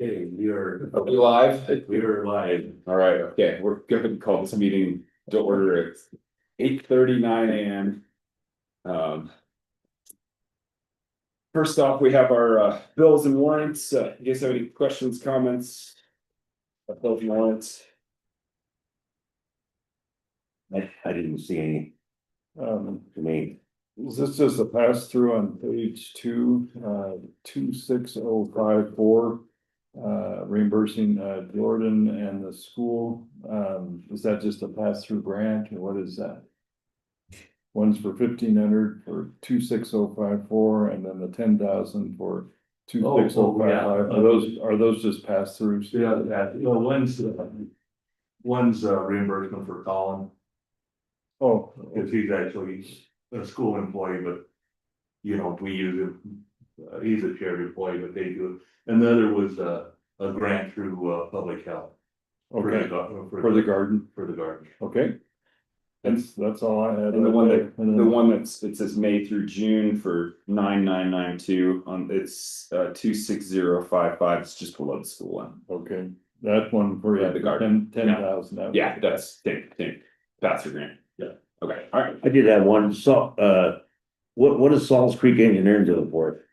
Okay, Are we live? we are live. All right, okay, we're going to call this meeting to order at 8:39 a.m. First off, we have our bills and warrants. You guys have any questions, comments? Bills and warrants? I didn't see any to me. Is this just a pass through on page 26054? Reimbursing Jordan and the school, is that just a pass through grant or what is that? One's for 1,500 for 26054 and then the 10,000 for 26055. Are those just pass throughs? Yeah, one's reimbursement for Colin, Oh, because he's actually a school employee, but. You know, we use him, he's a charity employee, but they do it, and the other was a grant through public health. okay, For the garden, for the garden. okay. That's all I had. And the one that's, it says May through June for 9992 on it's 26055. It's just below the school one. Okay, that one for Yeah, the garden. 10,000. Yeah, that's same. Pass through grant. Yeah. Okay, all right. I did have one, so, what does Salts Creek Engineering do for it?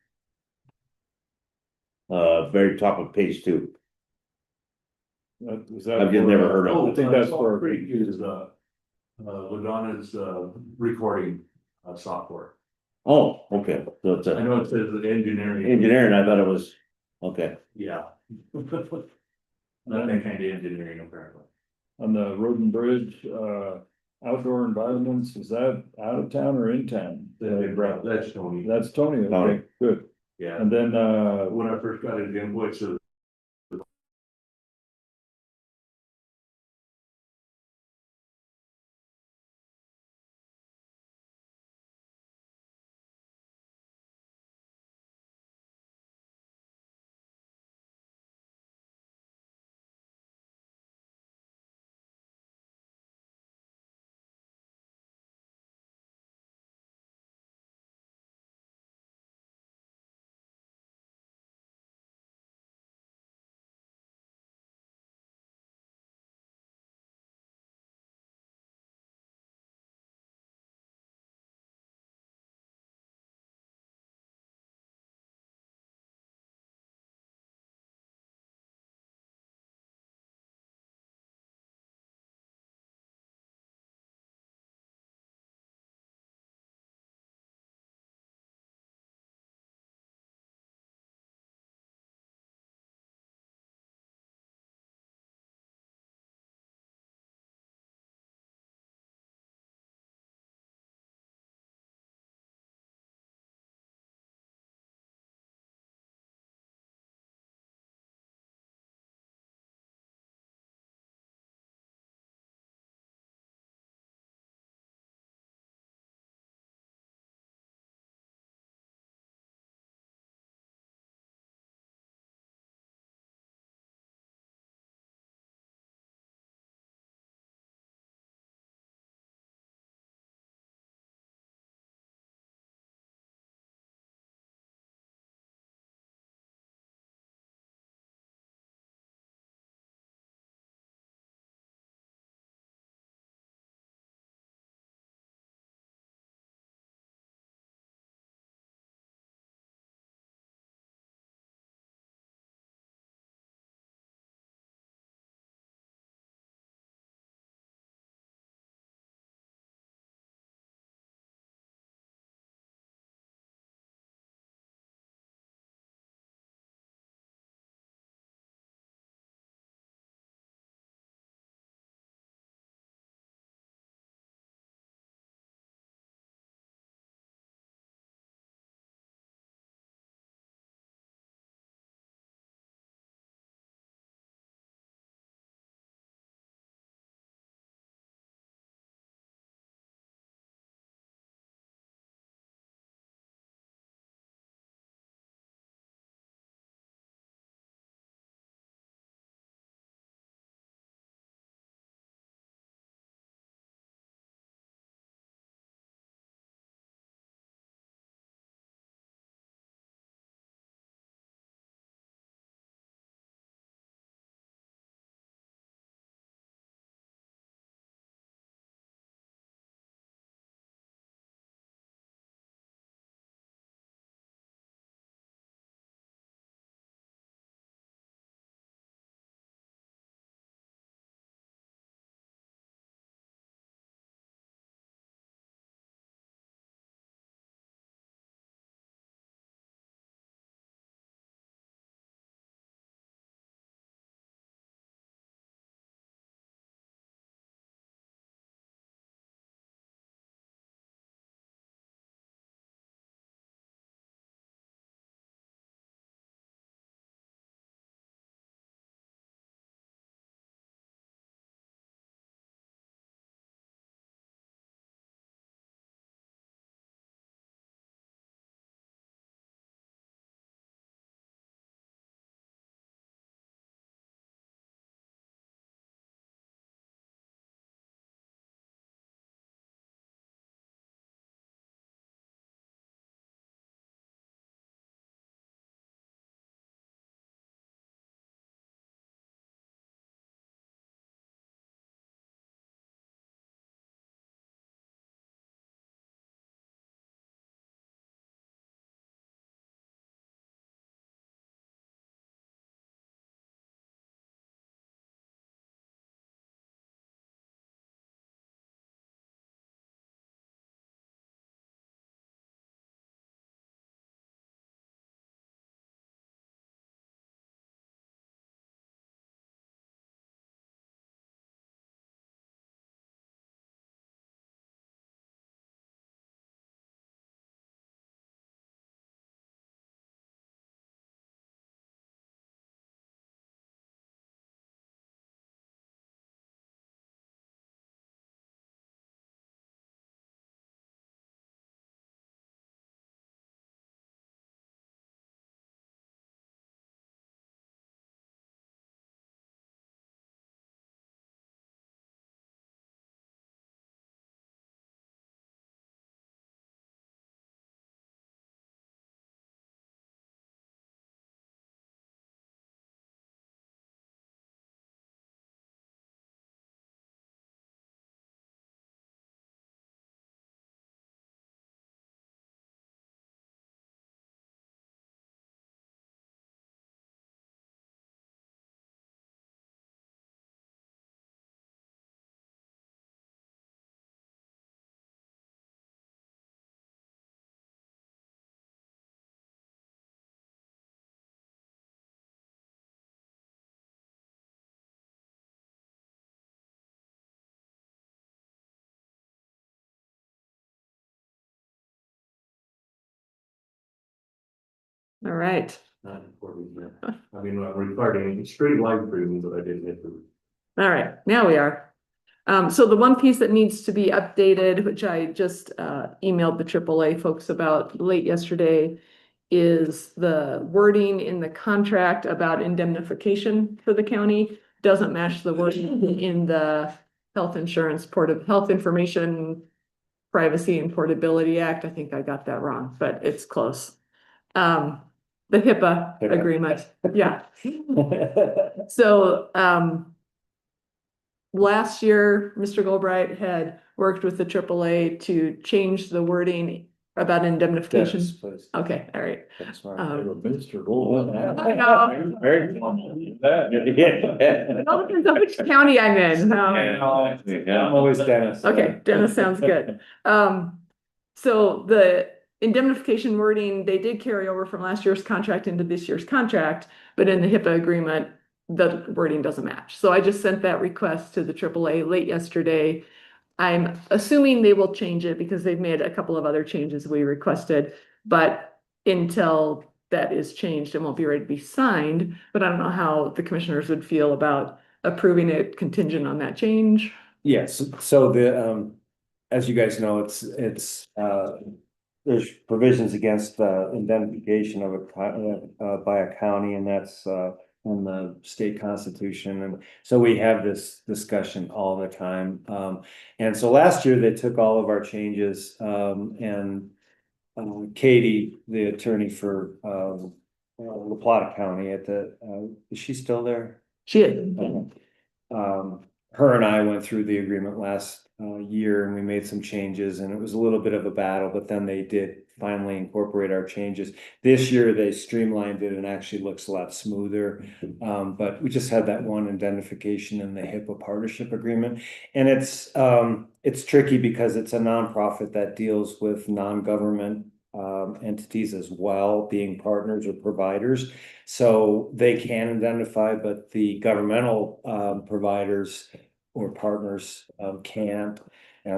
Very top of page 2. I've just never heard of I think that's for. Creek is Ladonna's recording software. Oh, okay, so it's I a know it says engineering. engineering, I thought it was, okay, Yeah. Not that kind of engineering apparently. On the road and bridge, outdoor environments, is that out of town or in town? That's Tony. That's Tony, Tony. okay, good. Yeah, And then, when I first got his invoice, All right. Not important, yeah. I mean, I'm regarding straight line premium, but I didn't hit the. All right, now we are. So the one piece that needs to be updated, which I just emailed the AAA folks about late yesterday, is the wording in the contract about indemnification for the county doesn't match the wording in the health insurance health information privacy and portability act. I think I got that wrong, but it's close. The HIPAA agreement, yeah. So last year, Mr. Goldbright had worked with the AAA to change the wording about indemnification. Dennis, please. Okay, all right. That's smart. Um, Mr. Gold. I know. Very. It all depends on which county I'm in. I'm always Dennis. Okay, Dennis sounds good. So the indemnification wording, they did carry over from last year's contract into this year's contract, but in the HIPAA agreement, the wording doesn't match. So I just sent that request to the AAA late yesterday. I'm assuming they will change it because they've made a couple of other changes we requested, but until that is changed, it won't be ready to be signed. But I don't know how the commissioners would feel about approving it contingent on that change. Yes, so the, as you guys know, there's provisions against indemnification of by a county, and that's in the state constitution. And so we have this discussion all the time. And so last year they took all of our changes, and Katie, the attorney for La Plata County is she still there? She is. Her and I went through the agreement last year, and we made some changes, and it was a little bit of a battle, but then they did finally incorporate our changes. This year they streamlined it and actually looks a lot smoother. But we just had that one indemnification in the HIPAA partnership agreement. And it's tricky because it's a nonprofit that deals with non-government entities as well, being partners or providers. So they can indemnify, but the governmental providers or partners can't.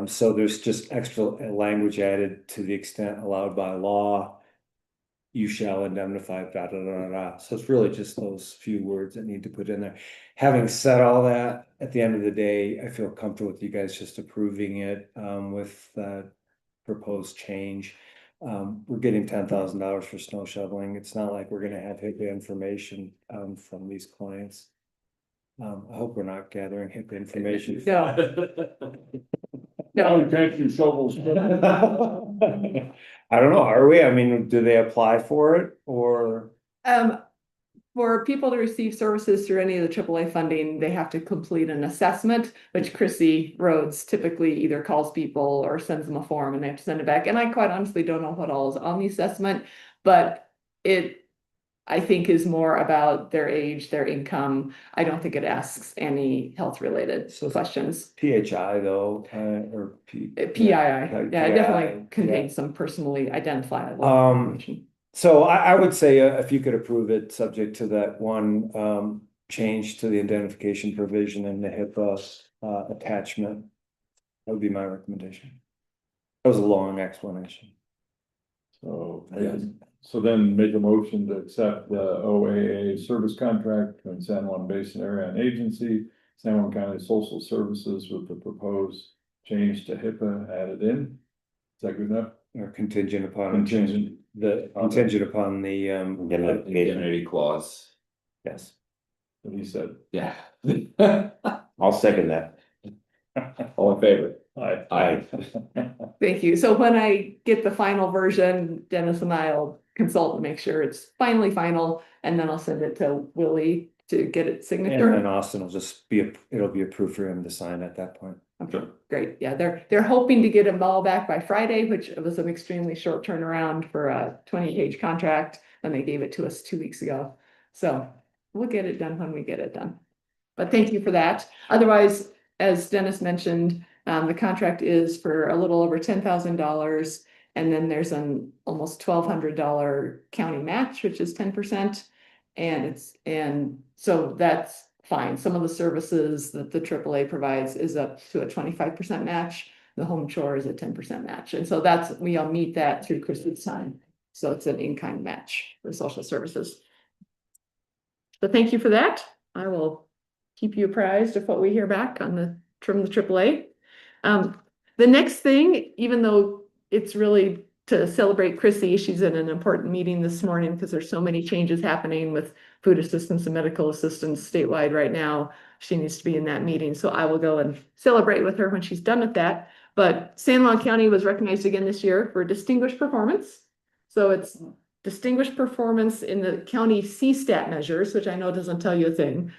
So there's just extra language added to the extent allowed by law. You shall indemnify, da, da, da, da. So it's really just those few words that need to put in there. Having said all that, at the end of the day, I feel comfortable with you guys just approving it with the proposed change. We're getting $10,000 for snow shoveling. It's not like we're gonna have HIPAA information from these clients. I hope we're not gathering HIPAA information. No. Tanks and shovels. I don't know, are we? I mean, do they apply for it or? For people to receive services through any of the AAA funding, they have to complete an assessment, which Chrissy Rhodes typically either calls people or sends them a form and they have to send it back. And I quite honestly don't know what all is on the assessment, but it, I think, is more about their age, their income. I don't think it asks any health related questions. PHI though, or PII, yeah, it definitely contains some personally identifiable information. So I would say if you could approve it, subject to that one change to the identification provision in the HIPAA attachment. That would be my recommendation. That was a long explanation. So, so then make a motion to accept the OAA service contract between San Juan Basin Area and Agency, San Juan County Social Services with the proposed change to HIPAA added in. Is that good enough? Or contingent upon Contingent. contingent upon the Indemnity clause. yes. What he said. Yeah. I'll second that. All in favor? Aye. Thank you. So when I get the final version, Dennis and I'll consult and make sure it's finally final, and then I'll send it to Willie to get its signature. And Austin will just it'll be approved for him to sign at that point. Okay, great. Yeah, they're hoping to get them all back by Friday, which was an extremely short turnaround for a 20-page contract, and they gave it to us 2 weeks ago. So we'll get it done when we get it done. But thank you for that. Otherwise, as Dennis mentioned, the contract is for a little over $10,000, and then there's an almost $1,200 county match, which is 10%, and so that's fine. Some of the services that the AAA provides is up to a 25% match. The home chore is a 10% match, and so we'll meet that through Christmas time. So it's an in-kind match for social services. So thank you for that. I will keep you apprised of what we hear back on from the AAA. The next thing, even though it's really to celebrate Chrissy, she's in an important meeting this morning because there's so many changes happening with food assistance and medical assistance statewide right now. She needs to be in that meeting, so I will go and celebrate with her when she's done with that. But San Juan County was recognized again this year for distinguished performance. So it's distinguished performance in the county CSTAT measures, which I know doesn't tell you a thing.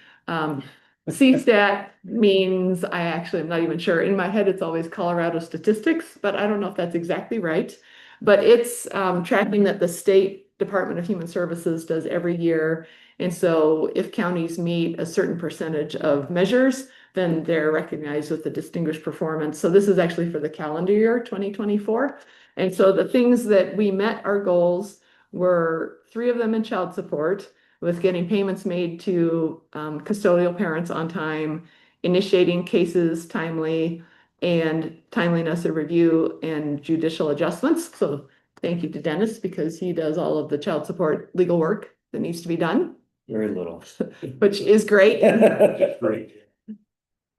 CSTAT means, I actually am not even sure. In my head, it's always Colorado statistics, but I don't know if that's exactly right. But it's tracking that the State Department of Human Services does every year. And so if counties meet a certain percentage of measures, then they're recognized with the distinguished performance. So this is actually for the calendar year 2024. And so the things that we met our goals were 3 of them in child support, with getting payments made to custodial parents on time, initiating cases timely, and timeliness of review and judicial adjustments. So thank you to Dennis, because he does all of the child support legal work that needs to be done, Very little. which is great. Great.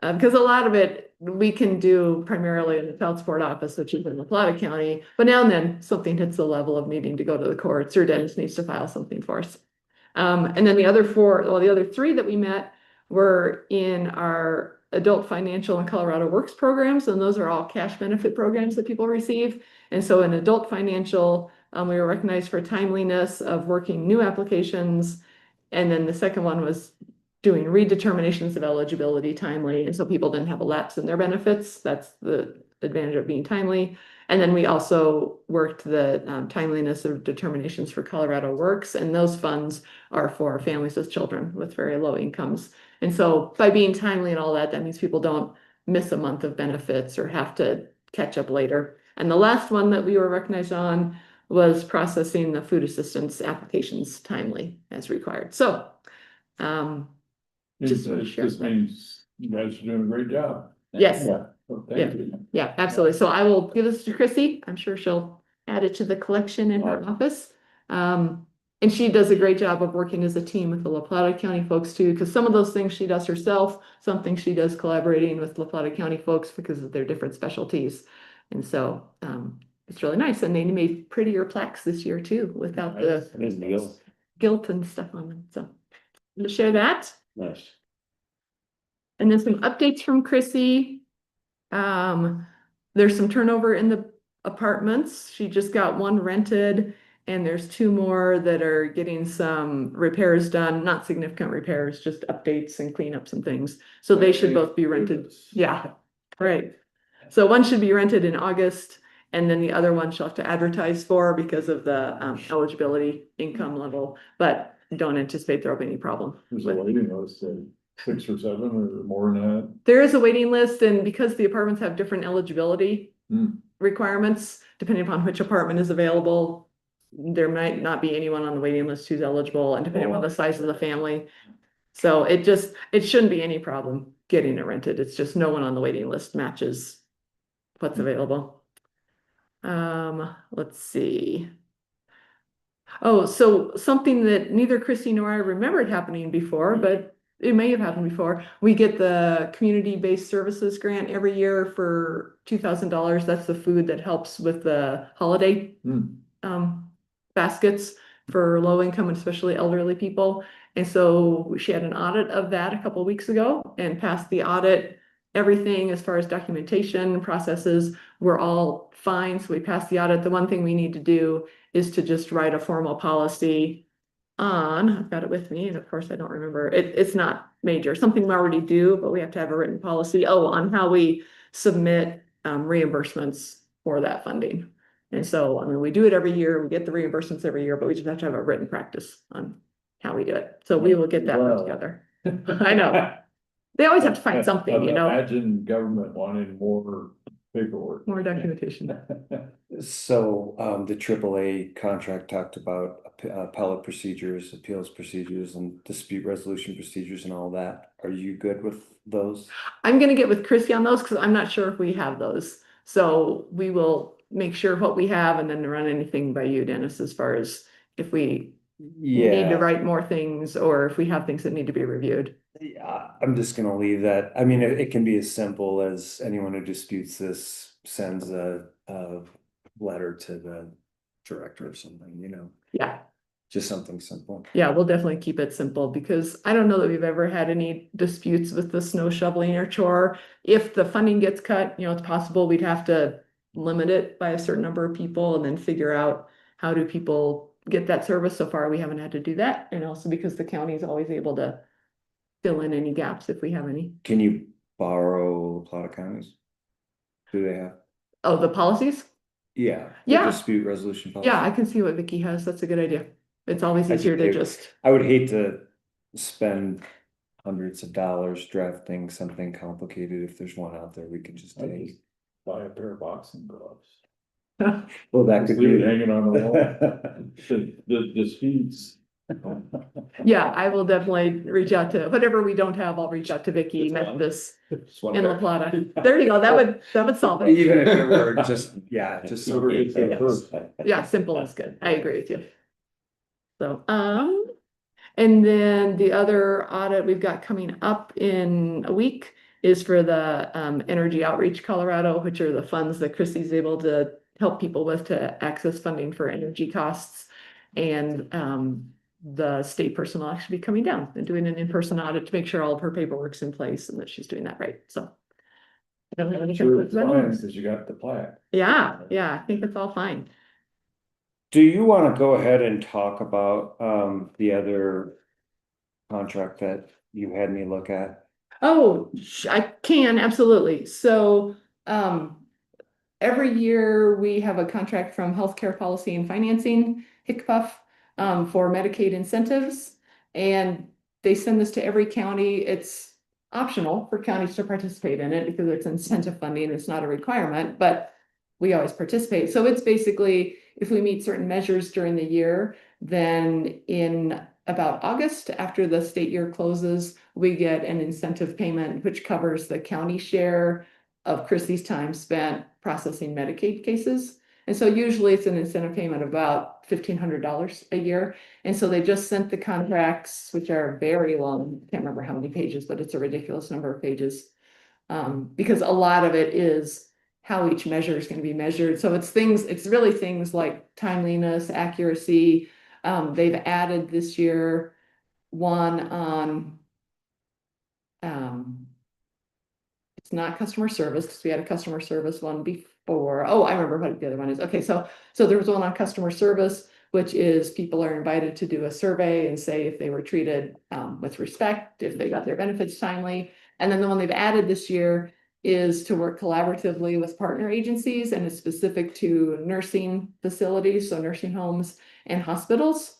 Because a lot of it we can do primarily in the child support office, which is in La Plata County, but now and then something hits the level of needing to go to the courts, or Dennis needs to file something for us. And then the other 3 that we met were in our adult financial and Colorado Works programs, and those are all cash benefit programs that people receive. And so in adult financial, we were recognized for timeliness of working new applications. And then the second one was doing redeterminations of eligibility timely, and so people didn't have a lapse in their benefits. That's the advantage of being timely. And then we also worked the timeliness of determinations for Colorado Works, and those funds are for families with children with very low incomes. And so by being timely and all that, that means people don't miss a month of benefits or have to catch up later. And the last one that we were recognized on was processing the food assistance applications timely as required. So just wanna share This that. means you guys are doing a great job. Yes. Yeah, well, thank you. Yeah, absolutely. So I will give this to Chrissy. I'm sure she'll add it to the collection in her office. And she does a great job of working as a team with the La Plata County folks too, because some of those things she does herself, some things she does collaborating with La Plata County folks because of their different specialties. And so it's really nice. And they made prettier plaques this year too, without the gilt and stuff on them. So I'm gonna share that. Nice. And then some updates from Chrissy. There's some turnover in the apartments. She just got 1 rented, and there's 2 more that are getting some repairs done, not significant repairs, just updates and cleanups and things. So they should both be rented. Yeah, right. So one should be rented in August, and then the other one she'll have to advertise for because of the eligibility income level, but don't anticipate there'll be any problem. There's a waiting list, 6 or 7 or more than that. There is a waiting list, and because the apartments have different eligibility requirements, depending upon which apartment is available, there might not be anyone on the waiting list who's eligible, and depending on the size of the family. So it shouldn't be any problem getting it rented. It's just no one on the waiting list matches what's available. Let's see. Oh, so something that neither Christy nor I remembered happening before, but it may have happened before. We get the community-based services grant every year for $2,000. That's the food that helps with the holiday baskets for low income and especially elderly people. And so she had an audit of that a couple of weeks ago and passed the audit. Everything as far as documentation processes were all fine. So we passed the audit. The one thing we need to do is to just write a formal policy on, I've got it with me, and of course I don't remember, it's not major, something we already do, but we have to have a written policy, on how we submit reimbursements for that funding. And so, I mean, we do it every year, we get the reimbursements every year, but we just have to have a written practice on how we do it. So we will get that put together. I know. They always have to find something, Imagine government wanting more paperwork. more documentation. So the AAA contract talked about appellate procedures, appeals procedures, and dispute resolution procedures and all that. Are you good with those? I'm gonna get with Chrissy on those because I'm not sure if we have those. So we will make sure what we have and then run anything by you, Dennis, as far as if we need to Yeah, write more things or if we have things that need to be reviewed. I'm just gonna leave that. I mean, it can be as simple as anyone who disputes this sends a letter to the director or something, you know, Yeah, just something simple. yeah, we'll definitely keep it simple because I don't know that we've ever had any disputes with the snow shoveling or chore. If the funding gets cut, you know, it's possible we'd have to limit it by a certain number of people and then figure out how do people get that service. So far, we haven't had to do that. And also because the county is always able to fill in any gaps if we have any. Can you borrow Plata counties? Do they have? Oh, the policies? Yeah. the Yeah. Dispute resolution policy. Yeah, I can see what Vicky has. That's a good idea. It's always I easier to think- just, I would hate to spend hundreds of dollars drafting something complicated if there's one out there we could just I take. just buy a pair of boxing gloves. Well, that Just could leave be it hanging on the wall. The speeds. yeah, I will definitely reach out to, whatever we don't have, I'll reach out to Vicky, Memphis, Just one and La pair. Plata. There you go. That would solve it. Even if it were just, yeah, just. Whoever gets there Yes. first. Yeah, simple is good. I agree with you. So, and then the other audit we've got coming up in a week is for the Energy Outreach Colorado, which are the funds that Christie's able to help people with to access funding for energy costs. And the state person will actually be coming down and doing an in-person audit to make sure all of her paperwork's in place and that she's doing that right. So. I don't have any Sure, it's concerns. fine, because you got the plaque. Yeah, I think it's all fine. Do you wanna go ahead and talk about the other contract that you had me look at? Oh, I can, absolutely. So, every year we have a contract from Healthcare Policy and Financing, HCPF, for Medicaid incentives. And they send this to every county. It's optional for counties to participate in it because it's incentive funding. It's not a requirement, but we always participate. So it's basically, if we meet certain measures during the year, then in about August, after the state year closes, we get an incentive payment, which covers the county share of Chrissy's time spent processing Medicaid cases. And so usually it's an incentive payment of about $1,500 a year. And so they just sent the contracts, which are very long, can't remember how many pages, but it's a ridiculous number of pages. Because a lot of it is how each measure is going to be measured. So it's really things like timeliness, accuracy. They've added this year one on it's not customer service because we had a customer service one before. Oh, I remember what the other one is. Okay, so there was one on customer service, which is people are invited to do a survey and say if they were treated with respect, if they got their benefits timely. And then the one they've added this year is to work collaboratively with partner agencies and is specific to nursing facilities, so nursing homes and hospitals.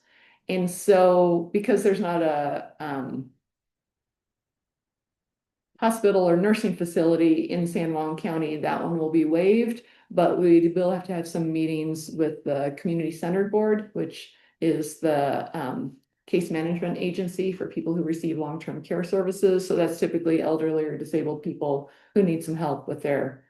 And so because there's not a hospital or nursing facility in San Juan County, that one will be waived, but we will have to have some meetings with the Community Centered Board, which is the case management agency for people who receive long-term care services. So that's typically elderly or disabled people who need some help with their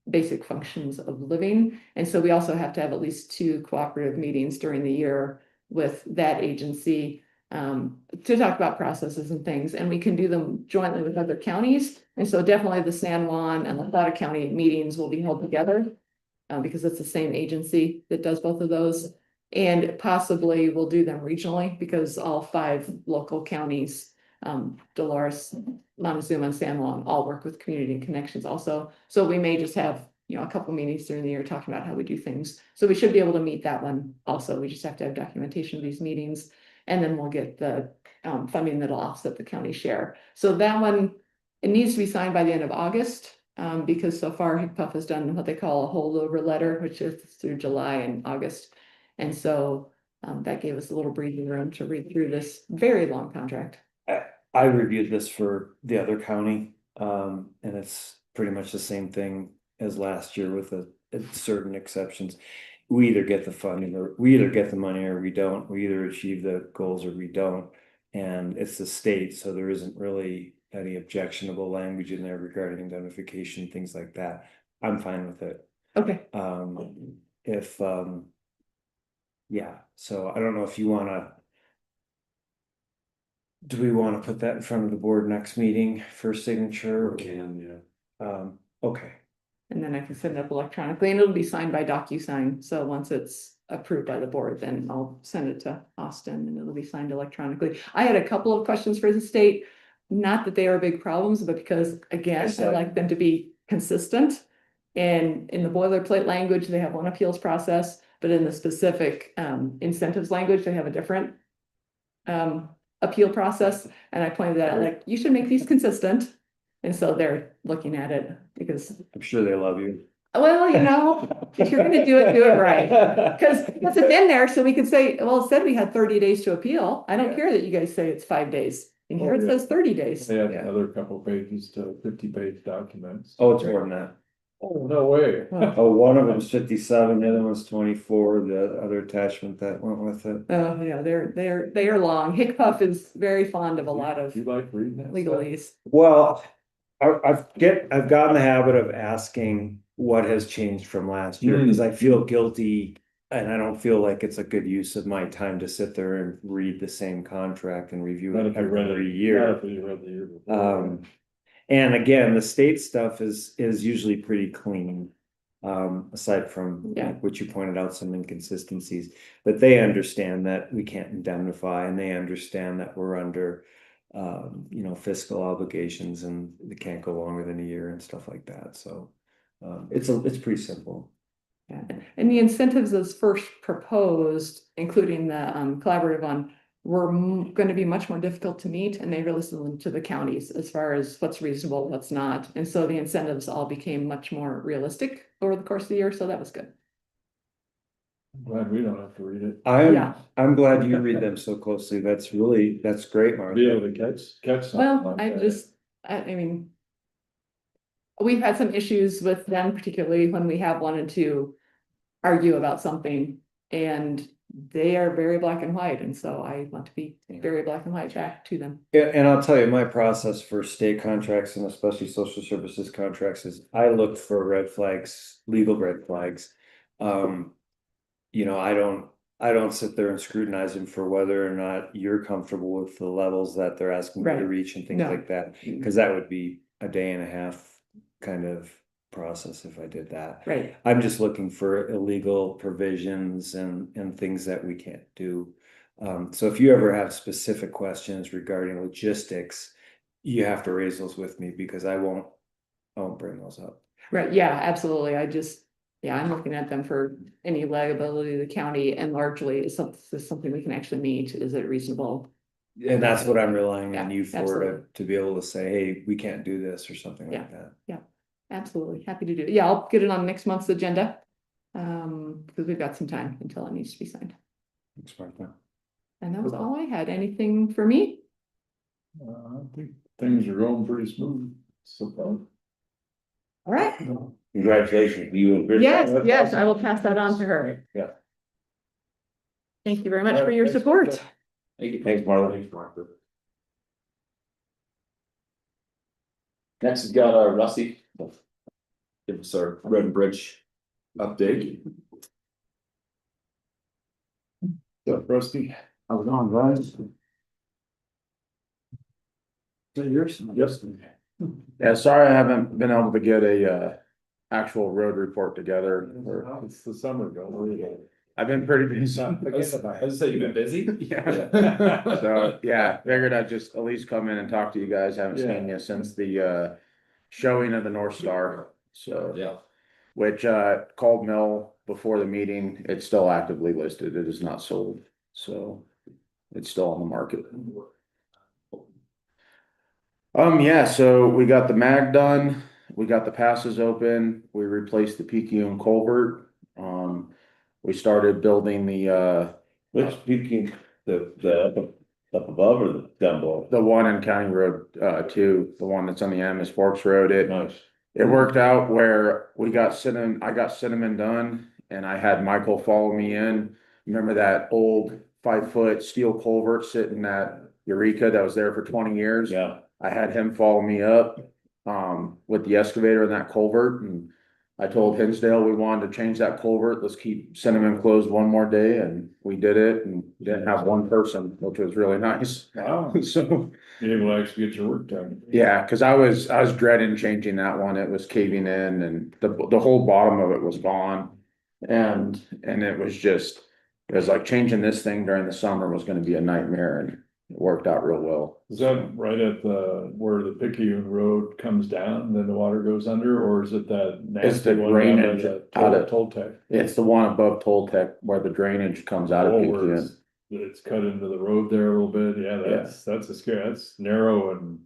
basic functions of living. And so we also have to have at least 2 cooperative meetings during the year with that agency to talk about processes and things, and we can do them jointly with other counties. And so definitely the San Juan and La Plata County meetings will be held together because it's the same agency that does both of those. And possibly we'll do them regionally because all 5 local counties, Dolores, Montezuma, and San Juan, all work with Community and Connections also. So we may just have, a couple meetings during the year talking about how we do things. So we should be able to meet that one also. We just have to have documentation of these meetings. And then we'll get the funding that'll offset the county share. So that one, it needs to be signed by the end of August because so far HCPF has done what they call a holdover letter, which is through July and August. And so that gave us a little breathing room to read through this very long contract. I reviewed this for the other county, and it's pretty much the same thing as last year with certain exceptions. We either get the funding or we either get the money or we don't. We either achieve the goals or we don't. And it's the state, so there isn't really any objectionable language in there regarding indemnification, things like that. I'm fine with it. Okay, If, yeah, so I don't know if you wanna. Do we wanna put that in front of the board next meeting for signature? Can, yeah. Okay, and then I can send it up electronically and it'll be signed by DocuSign. So once it's approved by the board, then I'll send it to Austin and it'll be signed electronically. I had a couple of questions for the state. Not that they are big problems, but because again, I like them to be consistent. And in the boilerplate language, they have one appeals process, but in the specific incentives language, they have a different appeal process. And I pointed that out, like, you should make these consistent. And so they're looking at it because, I'm sure they love you. well, you know, if you're gonna do it right. Because it's in there, so we could say, well, it said we had 30 days to appeal. I don't care that you guys say it's 5 days. And here it says 30 days. They have Yeah. another couple pages to 50-page documents. Oh, it's more than that. Oh, no way. Oh, one of them's 57, the other one's 24, the other attachment that went with it. Oh, yeah, they are long. HICPUF is very fond of a lot of You like reading that? stuff? legalese. Well, I've gotten the habit of asking what has changed from last year, because I feel guilty. And I don't feel like it's a good use of my time to sit there and read the same contract and review Not it if you read every it, year. not if you read the year before. And again, the state stuff is usually pretty clean. Aside from Yeah. like what you pointed out, some inconsistencies, but they understand that we can't indemnify and they understand that we're under. Fiscal obligations and it can't go longer than a year and stuff like that, so. It's pretty simple. Yeah, and the incentives as first proposed, including the collaborative one, were going to be much more difficult to meet, and they listened to the counties as far as what's reasonable, what's not, and so the incentives all became much more realistic over the course of the year, so that was good. I'm glad we don't have to read it. Yeah. I'm glad you read them so closely. That's great, Be Martha. able to catch something Well, like I that. just, I mean, we've had some issues with them, particularly when we have wanted to argue about something, and they are very black and white, and so I want to be very black and white back to them. And I'll tell you, my process for state contracts and especially social services contracts is I look for red flags, legal red flags. I don't sit there and scrutinize them for whether or not you're comfortable with the levels that they're asking you to Right. reach and things No. like that. Cause that would be a day and a half kind of process if I did that. Right. I'm just looking for illegal provisions and things that we can't do. So if you ever have specific questions regarding logistics, you have to raise those with me because I won't bring those up. Right, yeah, absolutely. I'm looking at them for any liability of the county, and largely is something we can actually meet. Is it reasonable? And that's what I'm relying on Yeah, you for absolutely. to be able to say, hey, we can't do this or something like that. Absolutely, happy to do it. Yeah, I'll get it on next month's agenda. Because we've got some time until it needs to be signed. Thanks, Martha. And that was all I had. Anything for me? I think things are going pretty smooth so far. All right. Congratulations, you and Chris. Yes, I will pass that on to her. Yeah. Thank you very much All for right, your thanks, support. Martha. Thank you. Thanks, Marlon. Thanks, Martha. Next, we've got Rusty. Give us our Road and Bridge update. So, Rusty, How's it going, guys? Yours? yes. Yeah, sorry I haven't been able to get a actual road report together. It's the summer going. I've been pretty busy. I was say you've been busy? Yeah. So, yeah, figured I'd just at least come in and talk to you guys. Haven't seen you since the showing of the North Star. So, Yeah. which called Mill before the meeting. It's still actively listed. It is not sold. So it's still on the market. Yeah, so we got the mag done, we got the passes open, we replaced the PQ culvert. We started building the Which speaking, the up above or the down below? the one in County Road 2, the one that's on the end is Forks Road. Nice. It worked out where I got Cinnamon done and I had Michael follow me in. Remember that old 5-foot steel culvert sitting at Eureka that was there for 20 years? Yeah. I had him follow me up with the excavator in that culvert, and I told Hinsdale we wanted to change that culvert, let's keep Cinnamon closed one more day, and we did it, and didn't have one person, which was really nice. Wow, So, you're able to actually get your work done. yeah, cause I was dreading changing that one, it was caving in and the whole bottom of it was gone. And it was just, it was like changing this thing during the summer was gonna be a nightmare, and it worked out real well. Is that right at where the Picayune Road comes down, then the water goes under, or is it that It's the nasty one down by drainage the out of- Toltec? It's the one above Toltec where the drainage comes out of Oh, where Pekin. it's cut into the road there a little bit, yeah, that's a scare, that's narrow and.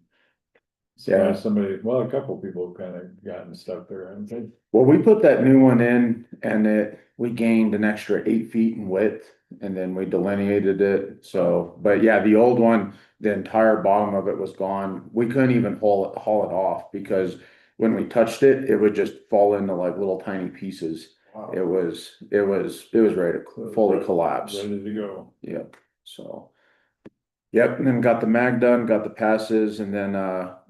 Yeah. Somebody, well, a couple people have kind of gotten stuck there, haven't they? Well, we put that new one in and we gained an extra 8 feet in width and then we delineated it. So, but yeah, the old one, the entire bottom of it was gone. We couldn't even haul it off because when we touched it, it would just fall into like little tiny pieces. It was ready to fully collapse. Ready to go. Yep, so. Yep, and then got the mag done, got the passes, and then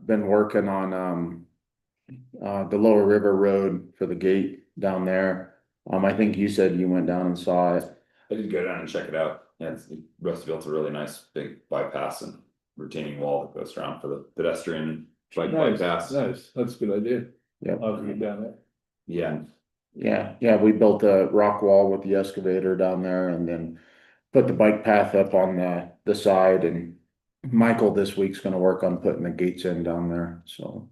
been working on the Lower River Road for the gate down there. I think you said you went down and saw it. I did go down and check it out. Yeah, Rusty built a really nice big bypass and retaining wall that goes around for the pedestrian and bike bypass. Nice, that's a good idea. Yep. I'll have to get down there. Yeah, Yeah, we built a rock wall with the excavator down there and then put the bike path up on the side, and Michael this week's gonna work on putting the gates in down there, so.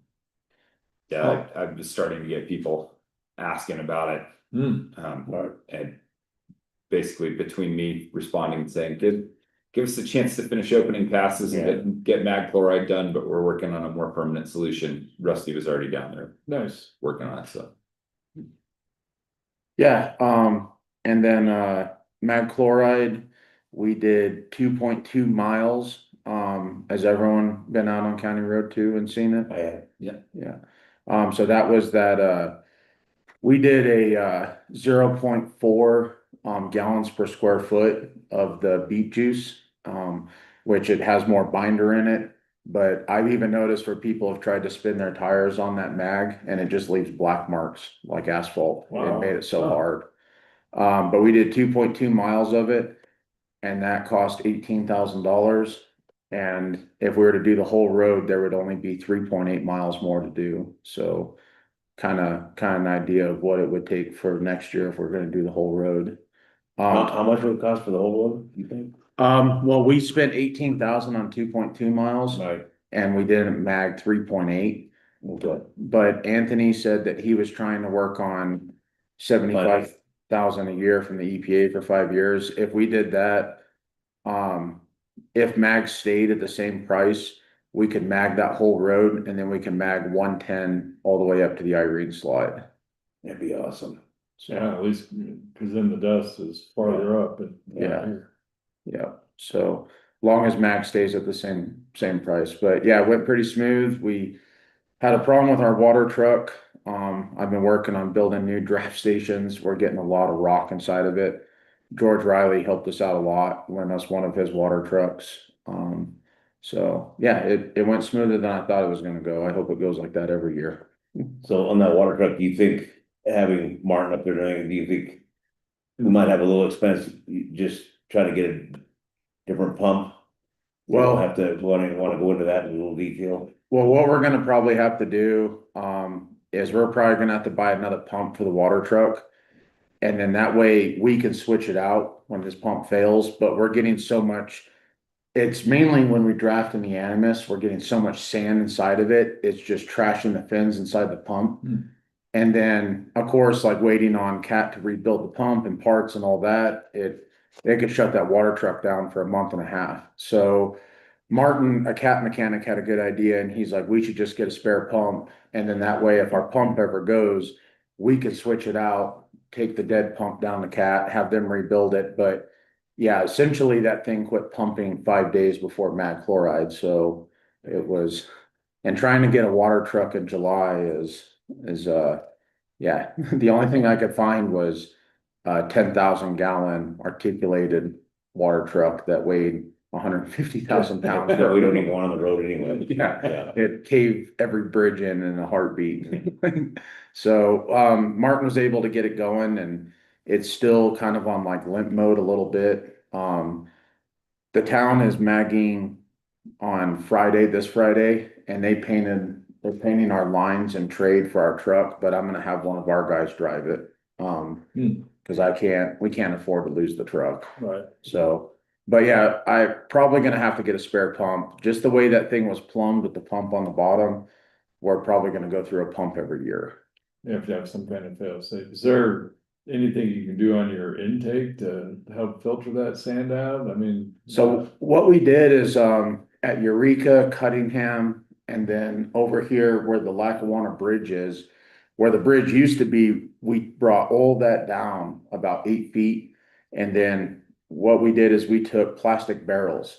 yeah, I was starting to get people asking about it. And basically between me responding and saying, give us a chance to finish opening passes and get mag chloride done, but we're working on a more permanent solution. Rusty was already down there Nice. working on it, so. Yeah, and then mag chloride, we did 2.2 miles. Has everyone been out on County Road 2 and seen it? Yeah. So that was that we did a 0.4 gallons per square foot of the beet juice, which it has more binder in it. But I've even noticed where people have tried to spin their tires on that mag and it just leaves black marks like asphalt. It Wow. made it so hard. But we did 2.2 miles of it and that cost $18,000. And if we were to do the whole road, there would only be 3.8 miles more to do. So kind of an idea of what it would take for next year if we're gonna do the whole road. How much would it cost for the whole road, you think? Well, we spent 18,000 on 2.2 miles Right. and we didn't mag 3.8. Okay. But Anthony said that he was trying to work on 75,000 a year from the EPA for 5 years. If we did that, if mag stayed at the same price, we could mag that whole road and then we can mag 110 all the way up to the Irene slide. That'd be awesome. Yeah, at least, cause then the dust is farther up and. Yeah, so long as mag stays at the same price, but yeah, it went pretty smooth. We had a problem with our water truck. I've been working on building new draft stations. We're getting a lot of rock inside of it. George Riley helped us out a lot, lent us one of his water trucks. So yeah, it went smoother than I thought it was gonna go. I hope it goes like that every year. So on that water truck, do you think having Martin up there doing it, do you think we might have a little expense, just try to get a different pump? Well, We'll have to, want to go into that in a little detail. Well, what we're gonna probably have to do, is we're probably gonna have to buy another pump for the water truck. And then that way we can switch it out when this pump fails, but we're getting so much. It's mainly when we draft in the Animus, we're getting so much sand inside of it, it's just trashing the fins inside the pump. And then, of course, like waiting on Cat to rebuild the pump and parts and all that, it could shut that water truck down for a month and a half. So Martin, a Cat mechanic, had a good idea and he's like, we should just get a spare pump. And then that way, if our pump ever goes, we could switch it out, take the dead pump down to Cat, have them rebuild it. But yeah, essentially that thing quit pumping 5 days before mag chloride. So it was, and trying to get a water truck in July is yeah, the only thing I could find was a 10,000 gallon articulated water truck that weighed 150,000 pounds. So we don't even want on the road anyway. Yeah, Yeah. it caved every bridge in a heartbeat. So, Martin was able to get it going and it's still kind of on like limp mode a little bit. The town is magging on Friday, this Friday, and they're painting our lines and trade for our truck, but I'm gonna have one of our guys drive it. Cause we can't afford to lose the truck. Right. So, but yeah, I probably gonna have to get a spare pump, just the way that thing was plumbed with the pump on the bottom. We're probably gonna go through a pump every year. You have to have some kind of fail safe. Is there anything you can do on your intake to help filter that sand out? I mean. So what we did is, at Eureka, Cuttingham, and then over here where the Lackawanna Bridge is, where the bridge used to be, we brought all that down about 8 feet. And then what we did is we took plastic barrels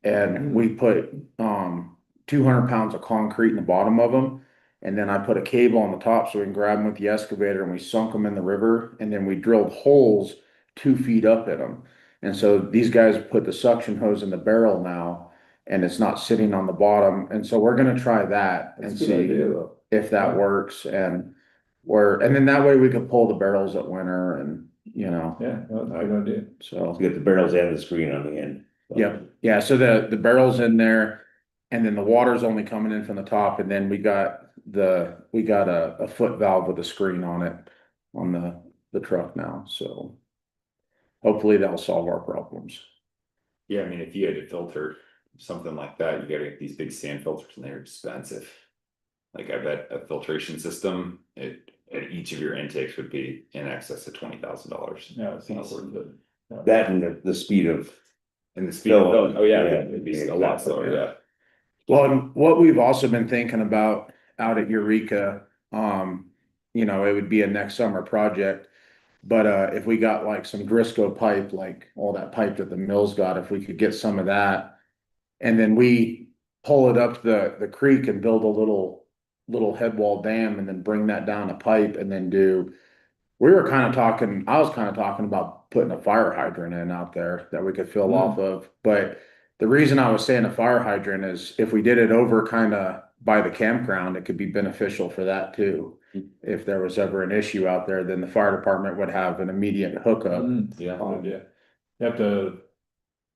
and we put, 200 pounds of concrete in the bottom of them. And then I put a cable on the top so we can grab them with the excavator and we sunk them in the river. And then we drilled holes 2 feet up in them. And so these guys put the suction hose in the barrel now and it's not sitting on the bottom. And so we're gonna try that and That's a good idea, see though. if that works. And then that way we could pull the barrels at winter and, you know, Yeah, that's a good idea. so. Get the barrels and the screen on the end. So. Yeah, so the barrel's in there and then the water's only coming in from the top and then we got a foot valve with a screen on it on the truck now, so. Hopefully that'll solve our problems. Yeah, I mean, if you had to filter something like that, you gotta get these big sand filters and they're expensive. Like I bet a filtration system, at each of your intakes would be in excess of $20,000. Yeah, it's not worth it. Yeah. That and the speed of, And the speed of Fill. oh yeah, Yeah, it'd be a lot slower, yeah. Well, and what we've also been thinking about out at Eureka, it would be a next summer project. But if we got like some Driscoll pipe, like all that pipe that the mill's got, if we could get some of that. And then we pull it up the creek and build a little head wall dam and then bring that down a pipe and then I was kind of talking about putting a fire hydrant in out there that we could fill off of. But the reason I was saying a fire hydrant is if we did it over kind of by the campground, it could be beneficial for that too. If there was ever an issue out there, then the fire department would have an immediate hookup. Yeah. Good idea. You have to,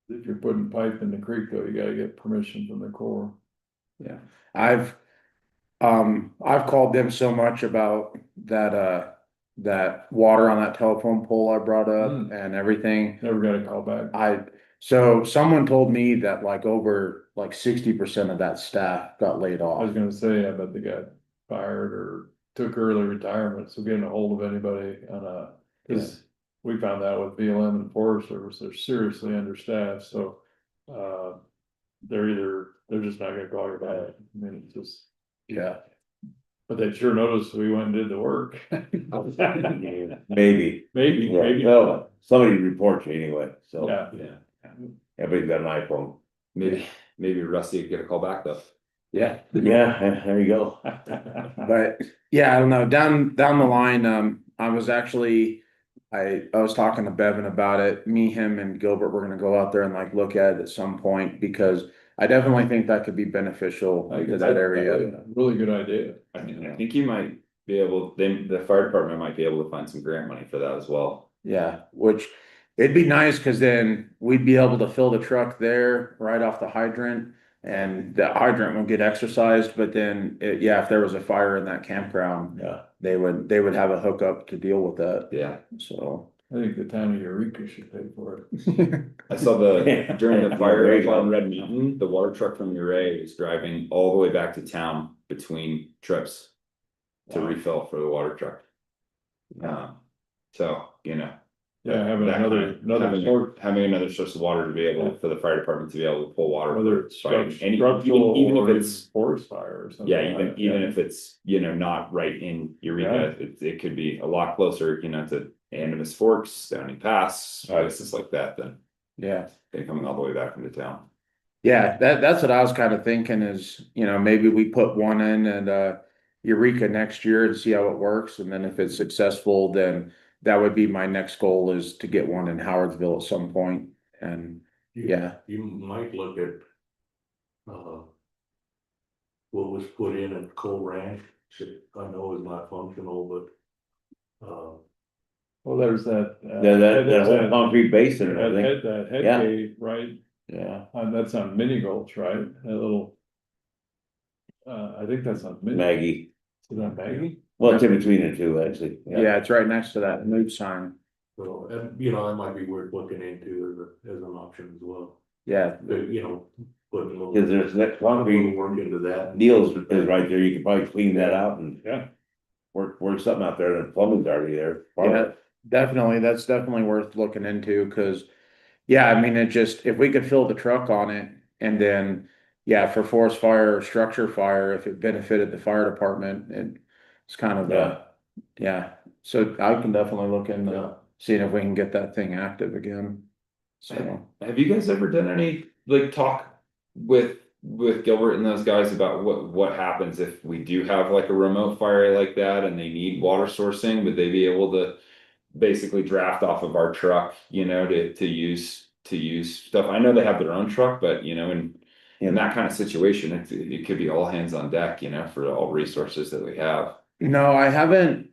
if you're putting pipe in the creek though, you gotta get permission from the Corps. Yeah, I've called them so much about that water on that telephone pole I brought up and everything. Never got a call back. So someone told me that like over like 60% of that staff got laid I was off. gonna say, I bet they got fired or took early retirement, so getting a hold of anybody cause we found out with BLM and Forest Service, they're seriously understaffed, so. They're just not gonna call you back, I mean, it's just, Yeah, but they sure noticed we went and did the work. maybe. Maybe, Yeah, maybe. well, somebody reports you anyway, so. Yeah. Yeah, Everybody's got an iPhone. maybe Rusty could get a call back though. yeah. Yeah, there you go. But yeah, I don't know, down the line, I was talking to Bevan about it. Me, him and Gilbert were gonna go out there and like look at it at some point because I definitely think that could be beneficial to that area. Really good idea. I think you might be able, the fire department might be able to find some grant money for that as well. Yeah, which it'd be nice because then we'd be able to fill the truck there right off the hydrant. And the hydrant would get exercised, but then if there was a fire in that campground, Yeah. they would have a hookup to deal with that. Yeah, So. I think the town of Eureka should pay for it. I saw during the There fire you go. on Red Mountain, the water truck from Uray is driving all the way back to town between trips to Wow. refill for the water truck. So, Yeah, having that another having- source, having another source of water to be able, for the fire department to be able to pull water. whether it's Fire. Any- structural even if or it's, forest fire or something. yeah, like even that. if it's, not right in Eureka, it could be a lot closer, to Animus Forks, Downing Pass, places like that, than Yeah. coming all the way back into town. Yeah, that's what I was kind of thinking is, maybe we put one in and Eureka next year and see how it works. And then if it's successful, then that would be my next goal is to get one in Howardsville at some point. And Yeah. You might look at. What was put in at Coal Ranch, I know is not functional, but. Well, there's that. That whole concrete basin and everything, That head Yeah. gate, right, Yeah. that's on Mini Gulch, right, that little. I think that's on Mini, Maggie, is that Maggie? well, it's in between the two, actually, Yeah, it's right next to that move sign. So, and you know, that might be worth looking into as an option as well, Yeah, but, you know, putting a little. Cause there's that Little concrete work into that. deals is right there, you could probably clean that out and Yeah. work something out there, the plumbing's already there. part of yeah, it. definitely. That's definitely worth looking into, cause. Yeah, I mean, it just, if we could fill the truck on it and then, yeah, for forest fire or structure fire, if it benefited the fire department, it's kind of a. Yeah, so I can definitely look into seeing if we can get that thing active again. So, Have you guys ever done any like talk with Gilbert and those guys about what happens if we do have like a remote fire like that and they need water sourcing? Would they be able to basically draft off of our truck, you know, to use stuff? I know they have their own truck, but you know, in that kind of situation, it could be all hands on deck, you know, for all resources that we have. no, I haven't,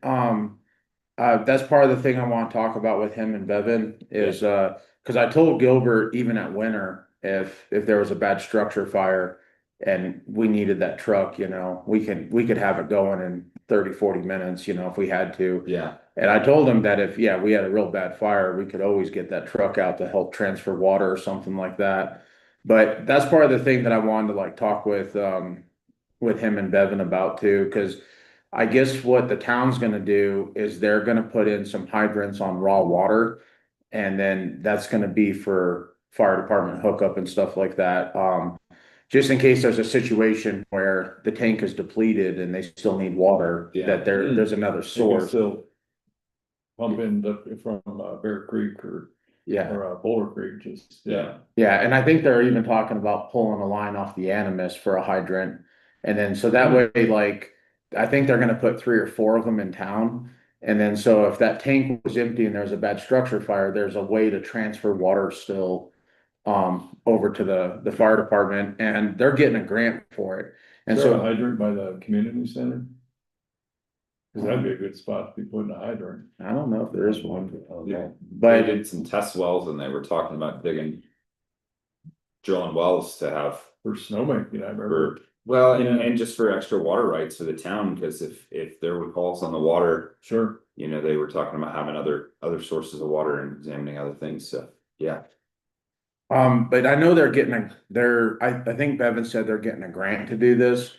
that's part of the thing I want to talk about with him and Bevan is, cause I told Gilbert even at winter, if there was a bad structure fire and we needed that truck, you know, we could have it going in 30-40 minutes, you know, if we had to. Yeah. And I told him that if, yeah, we had a real bad fire, we could always get that truck out to help transfer water or something like that. But that's part of the thing that I wanted to like talk with him and Bevan about too, cause I guess what the town's gonna do is they're gonna put in some hydrants on raw water. And then that's gonna be for fire department hookup and stuff like that. Just in case there's a situation where the tank is depleted and they still need water, Yeah. that there's another They can source. still pump in from Bear Creek Yeah. or Boulder Creek, just, yeah. Yeah, and I think they're even talking about pulling a line off the Animus for a hydrant. And then, so that way, like, I think they're gonna put 3 or 4 of them in town. And then, so if that tank was empty and there's a bad structure fire, there's a way to transfer water still over to the fire department, and they're getting a grant for it. And Is there a so, hydrant by the community center? Cause that'd be a good spot to be putting a hydrant. I don't know if there is one, Yeah. They but did some test wells and they were talking about drilling wells to have For snowmaking, I remember. for, well, Yeah. and just for extra water rights for the town, because if there were calls on the water, Sure. you know, they were talking about having other sources of water and examining other things, so, yeah. but I know they're getting I think Bevan said they're getting a grant to do this.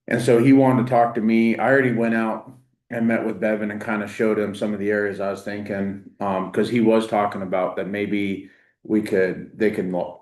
And so he wanted to talk to me. I already went out and met with Bevan and kind of showed him some of the areas I was thinking. Cause he was talking about that maybe they could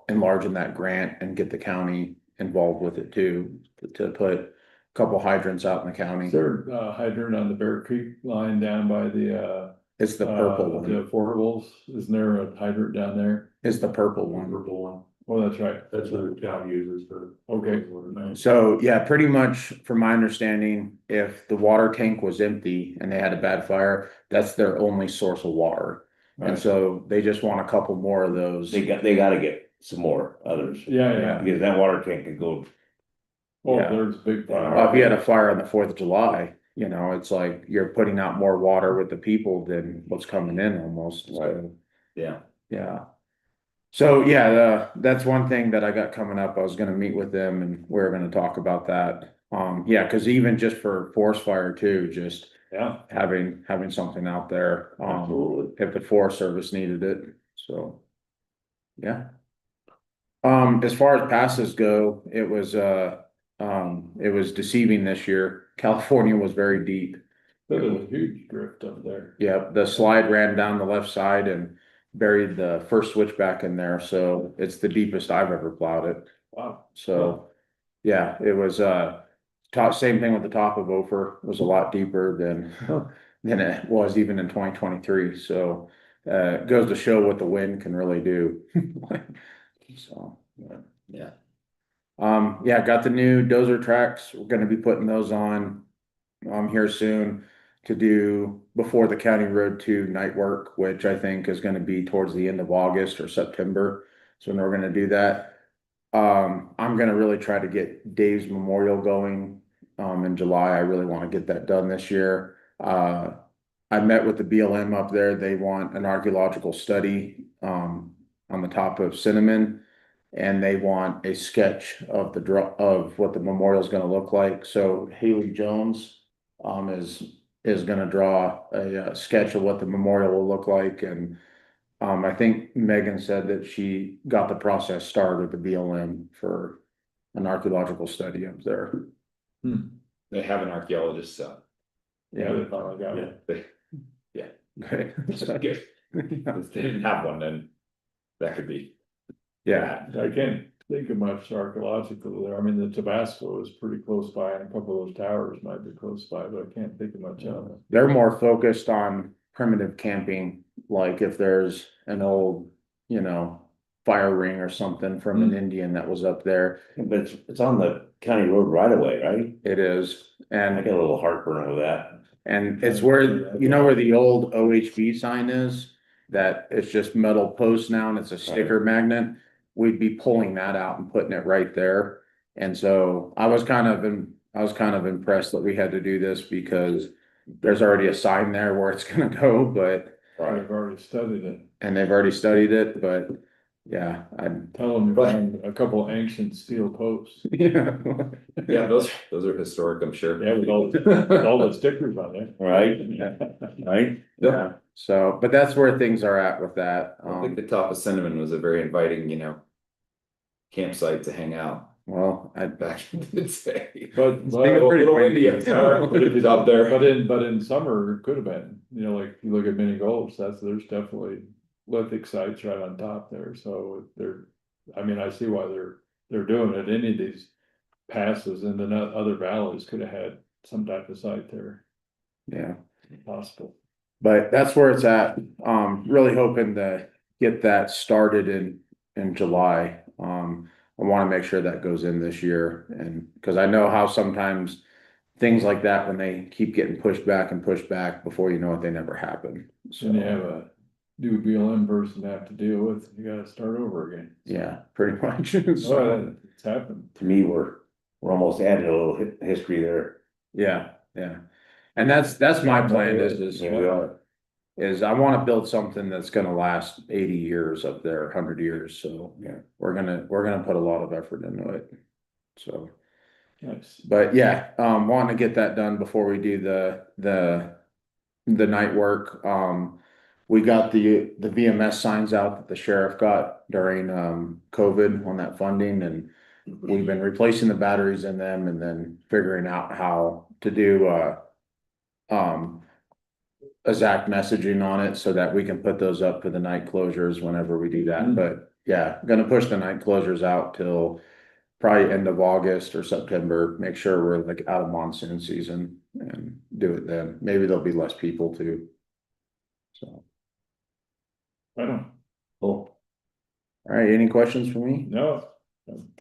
enlarge in that grant and get the county involved with it too, to put a couple hydrants out in the county. Is there a hydrant on the Bear Creek line down by the It's the purple the one. affordables? Isn't there a hydrant down there? It's the purple one. Purple one, Oh, that's right. that's what the town uses for. Okay. So, yeah, pretty much from my understanding, if the water tank was empty and they had a bad fire, that's their only source of water. And Right. so they just want a couple more of those. They gotta get some more others, Yeah, yeah. because that water tank could go, Oh, Yeah. there's a big fire. Well, if you had a fire on the 4th of July, you know, it's like you're putting out more water with the people than what's coming in almost. So, Yeah. yeah. So, yeah, that's one thing that I got coming up. I was gonna meet with them and we're gonna talk about that. Yeah, cause even just for forest fire too, just Yeah. having something out there, absolutely. if the Forest Service needed it, so. Yeah. As far as passes go, it was deceiving this year. California was very deep. There was a huge drift up there. Yeah, the slide ran down the left side and buried the first switchback in there, so it's the deepest I've ever plowed it. Wow. So, yeah, it was, same thing with the top of Ophir, was a lot deeper than it was even in 2023, so, it goes to show what the wind can really do. So, Yeah. yeah, got the new dozer tracks, we're gonna be putting those on, here soon to do before the County Road 2 night work, which I think is gonna be towards the end of August or September. So we're gonna do that. I'm gonna really try to get Dave's memorial going, in July. I really wanna get that done this year. I met with the BLM up there. They want an archaeological study, on the top of Cinnamon. And they want a sketch of of what the memorial is gonna look like. So Haley Jones, is gonna draw a sketch of what the memorial will look like. And I think Megan said that she got the process started with the BLM for an archaeological study up there. They have an archaeologist, so. Yeah, they finally got Yeah, it. they, yeah, Okay. that's good. If they didn't have one, then that could be. Yeah, I can't think of much archaeological there. I mean, the Tabasco is pretty close by, and a couple of those towers might be close by, but I can't think of much else. they're more focused on primitive camping, like if there's an old, fire ring or something from an Indian that was up there, But it's on the county road right away, right? it is. I And got a little heartburn over that. And it's where, where the old OHB sign is, that it's just metal posts now and it's a sticker magnet. We'd be pulling that out and putting it right there. And so I was kind of impressed that we had to do this because there's already a sign there where it's gonna go, but, I've already studied it. and they've already studied it, but yeah, I'm, Tell them to find a couple ancient steel posts. yeah. Yeah, those are historic, I'm sure. Yeah, with all the stickers on it. Right, right? Yeah, so, but that's where things are at with that. I think the top of Cinnamon was a very inviting, campsite to hang out Well, back in the day. But, Little India, it's up there. but in summer, it could have been, like, if you look at Mini Gulch, there's definitely lithic sites right on top there, so I mean, I see why they're doing it. Any of these passes into other valleys could have had some type of site there, yeah. possible. But that's where it's at. Really hoping to get that started in July. I want to make sure that goes in this year, and because I know how sometimes things like that, when they keep getting pushed back and pushed back, before you know it, they never happen. So And you have a new BLM person to have to deal with, you gotta start over again. yeah, pretty much. So, So, it's happened. To me, we're almost adding a little history there. yeah, yeah. And that's my plan is Yeah, we are. I want to build something that's gonna last 80 years up there, 100 years. So Yeah. we're gonna put a lot of effort into it. So. Nice. But yeah, wanting to get that done before we do the night work. We got the VMS signs out that the sheriff got during COVID on that funding, and we've been replacing the batteries in them and then figuring out how to do exact messaging on it so that we can put those up for the night closures whenever we do that. But yeah, gonna push the night closures out till probably end of August or September, make sure we're like out of monsoon season and do it then. Maybe there'll be less people too. So, I don't, Cool. all right, any questions for me? no,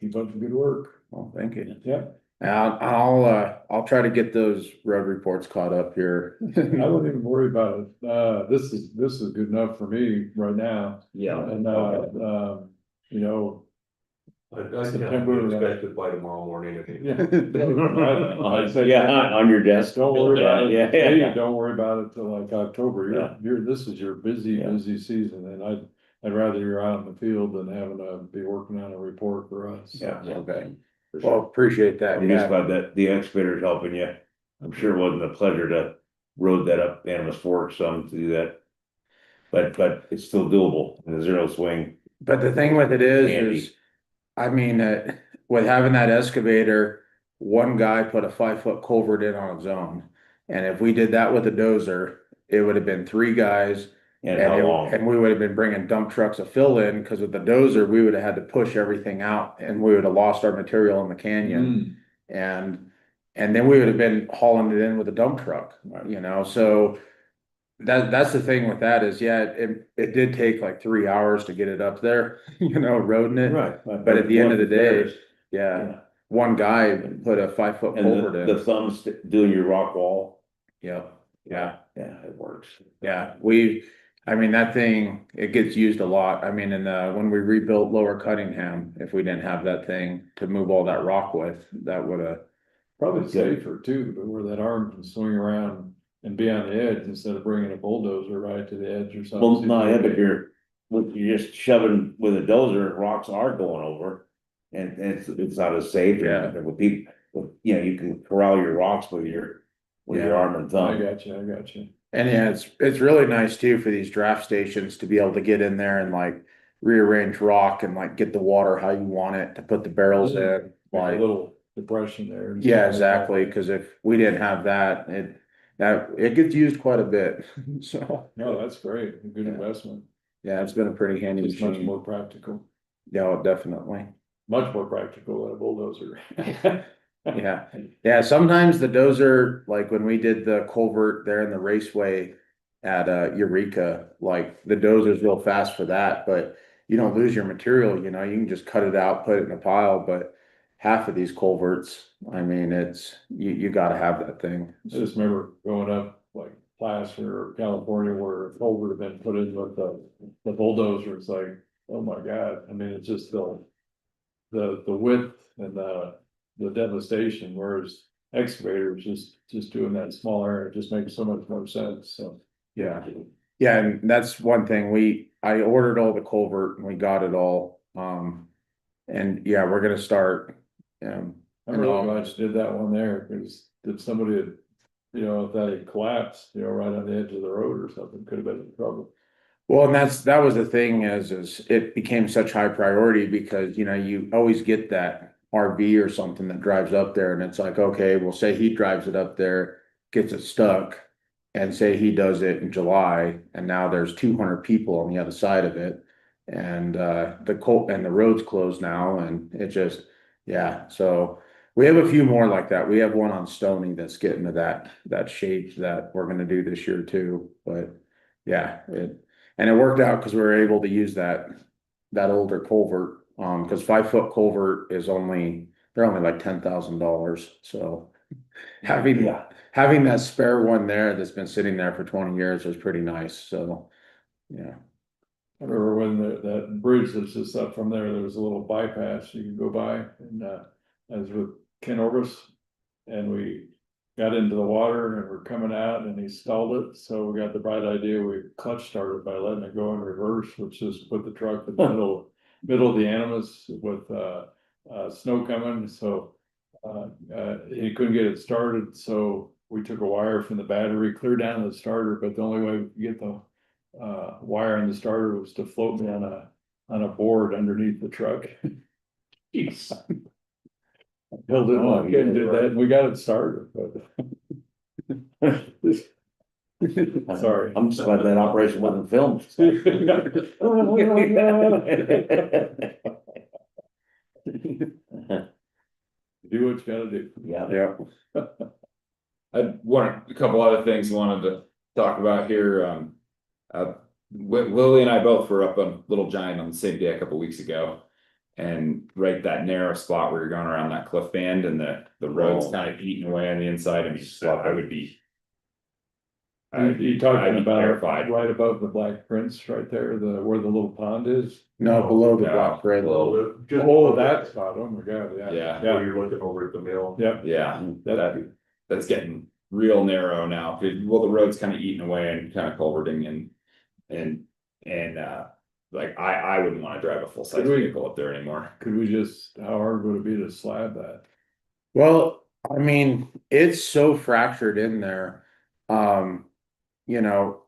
keep up the good work. Well, thank you. Yeah. I'll try to get those road reports caught up here. I wouldn't even worry about it. This is good enough for me right now. Yeah. And, you know, I can't September, expect it by tomorrow morning, I think. yeah. I said, Yeah, on your desk. don't worry about it. Yeah, Hey, yeah. don't worry about it till like October. This is your busy season, and I'd rather you're out in the field than having to be working on a report for us. Yeah. Okay, well, appreciate that. I'm just Yeah, glad that the excavator's helping you. I'm sure it wasn't a pleasure to road that up Animas Fork some to do that. But it's still doable in a zero swing. but the thing with it is, Handy. I mean, with having that excavator, one guy put a 5-foot culvert in on his own. And if we did that with a dozer, it would have been 3 guys. And how long? And we would have been bringing dump trucks of fill in, because with the dozer, we would have had to push everything out and we would have lost our material in the canyon. And then we would have been hauling it in with a dump truck, so that's the thing with that is, yeah, it did take like 3 hours to get it up there, roading it. Right. But at the end of the day, yeah, one guy put a 5-foot culvert And the in. thumbs doing your rock wall. Yep, yeah, Yeah, it works. yeah, I mean, that thing, it gets used a lot. I mean, when we rebuilt Lower Cunningham, if we didn't have that thing to move all that rock with, that would have, Probably safer too, but where that arm can swing around and be on the edge instead of bringing a bulldozer right to the edge or something. Well, no, yeah, but you're just shoving with a dozer, rocks are going over. And it's not as safe, Yeah. and with people, you know, you can corral your rocks with your arm and I thumb. got you, I got you. and yeah, it's really nice too for these draft stations to be able to get in there and like rearrange rock and like get the water how you want it to put the barrels in. Like Like, a little depression there. and yeah, stuff like that. exactly. Cause if we didn't have that, it gets used quite a bit. So, No, that's great, good Yeah. investment, yeah, it's been a pretty handy it's much machine. more practical, Yeah, definitely. much more practical than a bulldozer. Yeah, yeah, sometimes the dozer, like when we did the culvert there in the raceway at Eureka, like the dozer's real fast for that, but you don't lose your material, you know, you can just cut it out, put it in a pile, but half of these culverts, I mean, you gotta have that thing. I just remember growing up, like Placer or California, where a culvert had been put in with the bulldozer, it's like, oh my God, I mean, it's just the width and the devastation, whereas excavators just doing that small area just makes so much more sense, so. Yeah. Yeah, and that's one thing, I ordered all the culvert and we got it all, and yeah, we're gonna start, I'm really glad you did that one there, because if somebody had, you know, if that had collapsed, you know, right on the edge of the road or something, could have been in trouble. well, and that was the thing is it became such high priority because, you know, you always get that RV or something that drives up there and it's like, okay, well, say he drives it up there, gets it stuck. And say he does it in July and now there's 200 people on the other side of it. And, the road's closed now and it just, yeah, so we have a few more like that. We have one on Stony that's getting to that shape that we're gonna do this year too, but yeah, and it worked out because we were able to use that older culvert, because 5 foot culvert is they're only like $10,000, so having Yeah. having that spare one there that's been sitting there for 20 years was pretty nice, so, yeah. I remember when that bridge that's just up from there was a little bypass you could go by, and I was with Ken Orbis. And we got into the water and we're coming out and he stalled it, so we got the bright idea, we clutch started by letting it go in reverse, which just put the truck in the middle of the Animas with snow coming, so he couldn't get it started, so we took a wire from the battery, clear down the starter, but the only way we could get the wire in the starter was to float me on a board underneath the truck. Jeez. Held it Oh, like yeah, and did that, and we got it started, but. Sorry. I'm just glad that operation wasn't filmed. Do what you gotta do. Yeah. Yeah. A couple other things I wanted to talk about here. Lily and I both were up on Little Giant on the same day a couple weeks ago. And right that narrow spot where you're going around that cliff band and the road's Oh. kind of eating away on the inside of me, so I would be. You I'd talking be about terrified. right above the Black Prince right there, where the little pond is? No, below the No, Black Bridge. Just Oh, that spot, oh my God, yeah. Yeah. Where you're looking over at the mill. Yep. Yeah, that's getting real narrow now, well, the road's kind of eating away and kind of culverting and like I wouldn't want to drive a full size Could we- vehicle up there anymore. Could we just, how hard would it be to slab that? Well, I mean, it's so fractured in there. You know,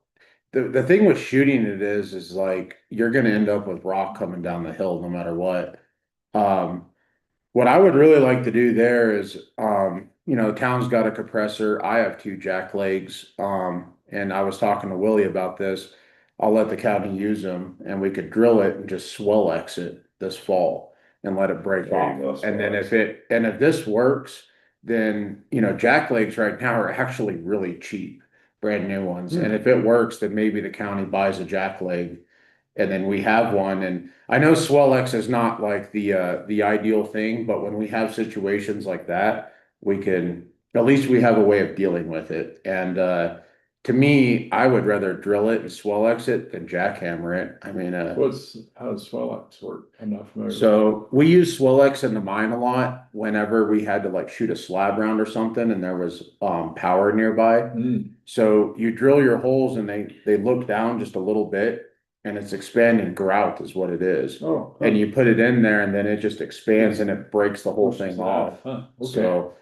the thing with shooting it is like you're gonna end up with rock coming down the hill no matter what. What I would really like to do there is, you know, the town's got a compressor. I have 2 jack legs. And I was talking to Willie about this. I'll let the county use them and we could drill it and just swell exit this fall and let it break There you go, off. And then swell if this works, then, you know, jack legs right now are actually really cheap, brand new ones. And if it works, then maybe the county buys a jack leg. And then we have one, and I know Swellex is not like the ideal thing, but when we have situations like that, we can, at least we have a way of dealing with it. And to me, I would rather drill it and Swellex it than jackhammer it. I mean, how does Swellex work? I'm not familiar. so we use Swellex in the mine a lot whenever we had to like shoot a slab round or something and there was power nearby. Hmm, So you drill your holes and they look down just a little bit and it's expanding grout is what it is. oh. And you put it in there and then it just expands and it breaks the whole thing off. Huh, okay. So,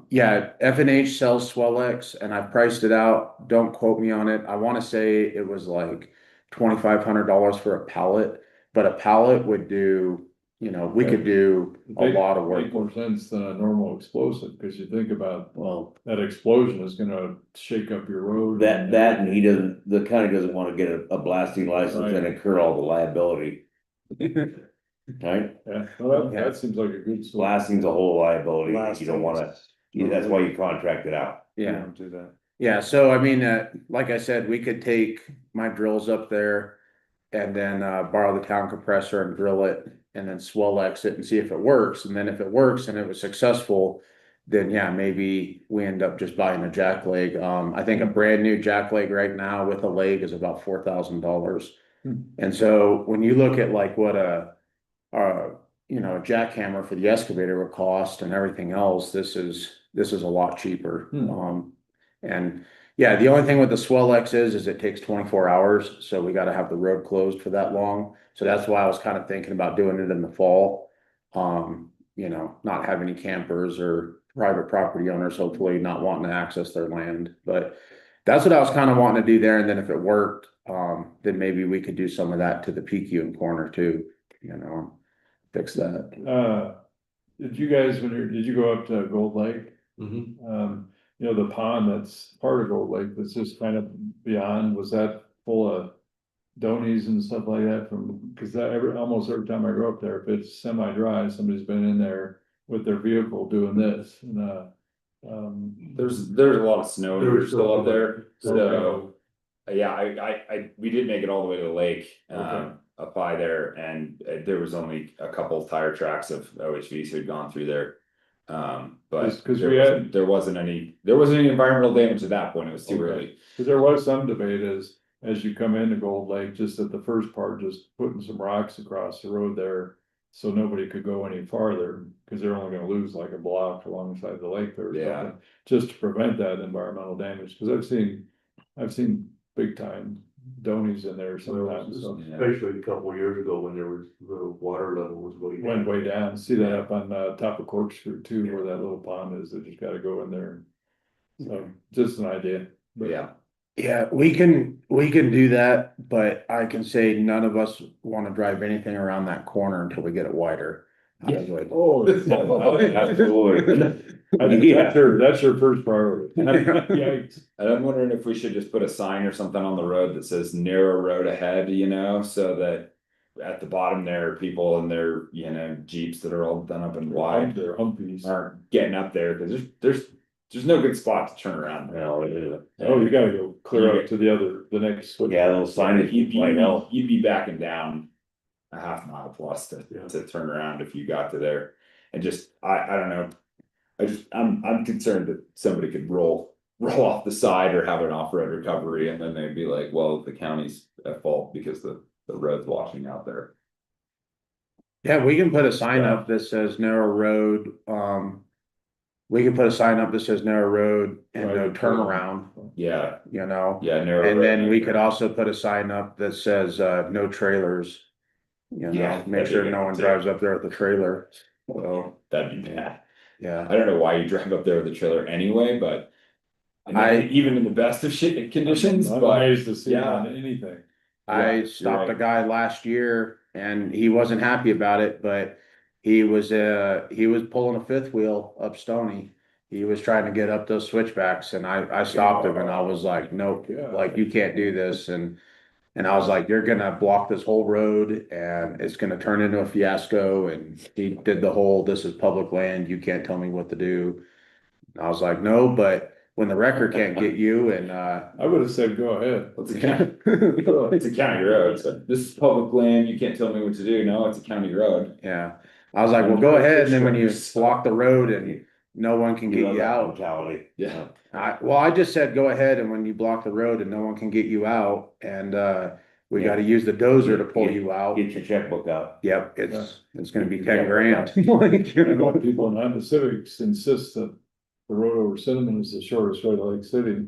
yeah, F and H sells Swellex and I've priced it out. Don't quote me on it. I want to say it was like $2,500 for a pallet, but a pallet would do, we could do a lot of work. Make more sense than a normal explosive, because you think about, Well, that explosion is gonna shake up your road. that and he doesn't, the county doesn't wanna get a blasting license Right. and incur all the liability. Right? Yeah, well, Yeah. that seems like a good. solution. Blasting's a whole liability, you don't wanna, that's why you contract it out. Yeah. Don't do that. Yeah, so I mean, like I said, we could take my drills up there and then borrow the town compressor and drill it and then Swellex it and see if it works. And then if it works and it was successful, then yeah, maybe we end up just buying a jack leg. I think a brand new jack leg right now with a leg is about $4,000. And so when you look at like what a jackhammer for the excavator would cost and everything else, this is a lot cheaper. And yeah, the only thing with the Swellex is it takes 24 hours, so we gotta have the road closed for that long. So that's why I was kind of thinking about doing it in the fall. Not have any campers or private property owners, hopefully not wanting to access their land, but that's what I was kind of wanting to do there, and then if it worked, then maybe we could do some of that to the PQ and corner too, fix that. Did you guys, did you go up to Gold Lake? The pond that's part of Gold Lake, that's just kind of beyond, was that full of donies and stuff like that cause almost every time I go up there, if it's semi-dry, somebody's been in there with their vehicle doing this, and, There's a lot of snow There's still up there, so, Okay. yeah, we did make it all the way to the lake, Okay. up by there, and there was only a couple of tire tracks of OHVs who had gone through there. But 'Cause there wasn't any environmental damage at that point, it was too Okay. early. Cause there was some debate as you come into Gold Lake, just at the first part, just putting some rocks across the road there. So nobody could go any farther, cause they're only gonna lose like a block alongside the lake there or Yeah. something. Just to prevent that environmental damage, cause I've seen big time donies in there sometimes, so. Yeah. Especially a couple of years ago when there was, the water level was going down. Went way down, see that up on top of Corkscrew too, where that little pond is, they just gotta go in there. So, just an idea. But- Yeah, Yeah, we can do that, but I can say none of us wanna drive anything around that corner until we get it wider. I would- Oh, Absolutely. I think that's your first priority. Yikes. and I'm wondering if we should just put a sign or something on the road that says narrow road ahead, so that. At the bottom there, people in their, Jeeps that are all done up and wide They're humpies. aren't getting up there, cause there's no good spot to turn around. No, it isn't. Oh, you gotta go clear up to the next. Yeah, those signage, You'd be backing down a half mile plus Yeah. to turn around if you got to there. And just, I don't know. I'm concerned that somebody could roll off the side or have an off-road recovery and then they'd be like, well, the county's at fault because the road's washing out there. Yeah, we can put a sign up that says narrow road, we can put a sign up that says narrow road and no Right. turnaround, Yeah, you know? yeah, narrow. And road, then we no could turn. also put a sign up that says, no trailers. Yeah, Make that'd sure be no good one too. drives up there with the trailer, so, That'd be bad. yeah. I don't know why you drive up there with the trailer anyway, but. Even in the best of shit conditions, I'm but amazed to see yeah. on anything. I you're stopped a right. guy last year and he wasn't happy about it, but he was pulling a fifth wheel up Stony. He was trying to get up those switchbacks and I stopped him and I was like, nope, Yeah. like you can't do this. And I was like, you're gonna block this whole road and it's gonna turn into a fiasco. And he did the whole, this is public land, you can't tell me what to do. And I was like, no, but when the wrecker can't get you and, I would have said, go ahead. It's a county, it's a county road, so this is public land, you can't tell me what to do, no, it's a county road. yeah, I was like, well, go ahead, and then when you block the road and no one can You get love you that out. mentality. Yeah. I just said, go ahead, and when you block the road and no one can get you out, and, we Yeah. gotta use the dozer to pull you out. Get your checkbook out. Yep, it's gonna be Get 10 your grand. checkbook Like, you I know know? people in Honda Civics insist that the road over Cinnamon is the shortest road to Lake City.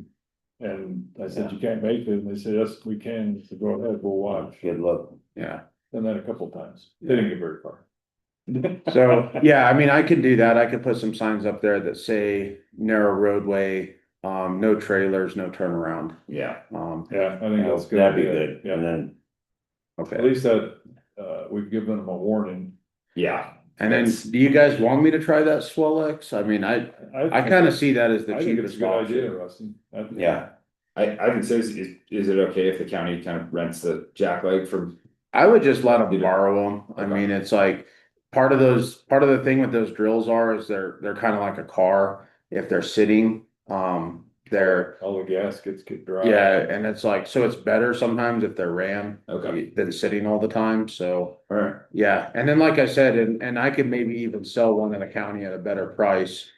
And I said, you can't make it, and they said, yes, we can, so go ahead, we'll watch, Good luck. Yeah. and then a couple times, they didn't get very far. So, yeah, I mean, I could do that. I could put some signs up there that say narrow roadway, no trailers, no turnaround. Yeah. Yeah, I think that's good. That'd be Yeah, good, Yeah, and then, at Okay. least that, we've given them a warning. Yeah. And then, do you guys want me to try that Swellex? I mean, I kind of see that as the I think it's cheapest a good idea, option. Rusty. yeah, I can say, is it okay if the county kind of rents the jack leg from? I would just let them Do that. borrow them. I Okay. mean, it's like, part of the thing with those drills is they're kind of like a car. If they're sitting, they're, All the gaskets get dry. yeah, and it's like, so it's better sometimes if they're ran Okay. than sitting all the time, so. All right. Yeah, and then like I said, and I could maybe even sell one in the county at a better price.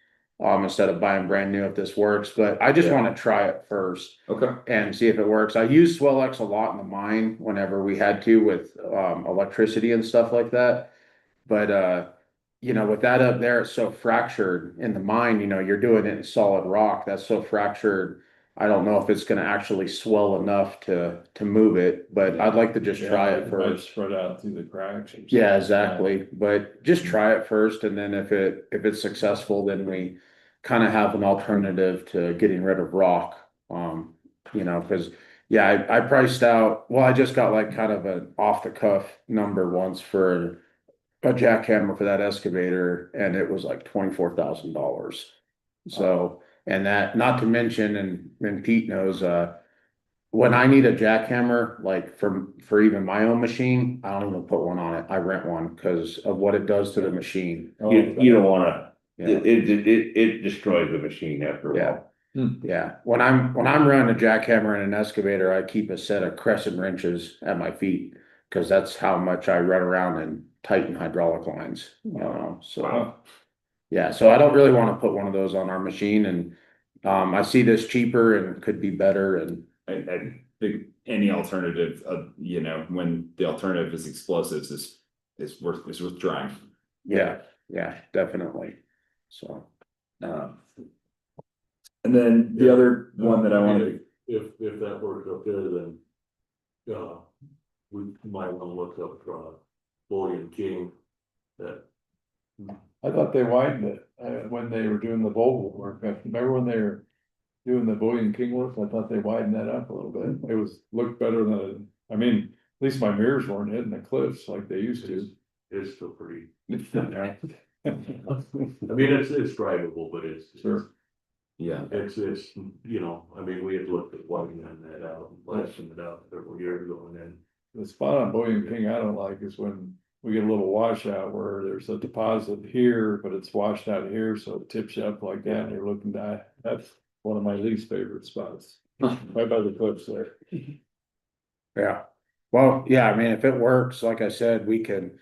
Instead of buying brand new if this works, but I just Yeah. wanna try it first Okay. and see if it works. I use Swellex a lot in the mine whenever we had to with electricity and stuff like that. But you know, with that up there, it's so fractured in the mine, you know, you're doing it in solid rock, that's so fractured. I don't know if it's gonna actually swell enough to move it, but I'd like to just try it might first. Spread out through the cracks. Or Yeah, something. exactly, but just try it first, and then if it's successful, then we kind of have an alternative to getting rid of rock. You know, cause yeah, I priced out, well, I just got like kind of an off the cuff number once for a jackhammer for that excavator, and it was like $24,000. So, and that, not to mention, and Pete knows, when I need a jackhammer, like for even my own machine, I don't even put one on it. I rent one because of what it does to the machine. Oh, you don't wanna, Yeah, it destroys the machine after a yeah, while. yeah. When I'm running a jackhammer and an excavator, I keep a set of crescent wrenches at my feet because that's how much I run around and tighten hydraulic lines. So. Wow. Yeah, so I don't really want to put one of those on our machine, and I see this cheaper and could be better, and I think any alternative, you know, when the alternative is explosives is worth trying. yeah, definitely. So, And then the other one that I wanted If that works up there, then, we might wanna look up, Boy and King, that. I thought they widened it, when they were doing the Volvo work, remember when they were doing the Boy and King work, I thought they widened that up a little bit, looked better than, I mean, at least my mirrors weren't hitting the cliffs like they used to. It's still pretty, Yeah. I mean, it's drivable, but it's. Sure. Yeah. It's, you know, I mean, we had looked at widening that out, and blasting it out several years ago, and then. The spot on Boy and King I don't like is when we get a little washout where there's a deposit here, but it's washed out here, so it tips you up like that, and you're looking down. That's one of my least favorite spots, right by the cliffs there. yeah. Well, yeah, I mean, if it works, like I said, we can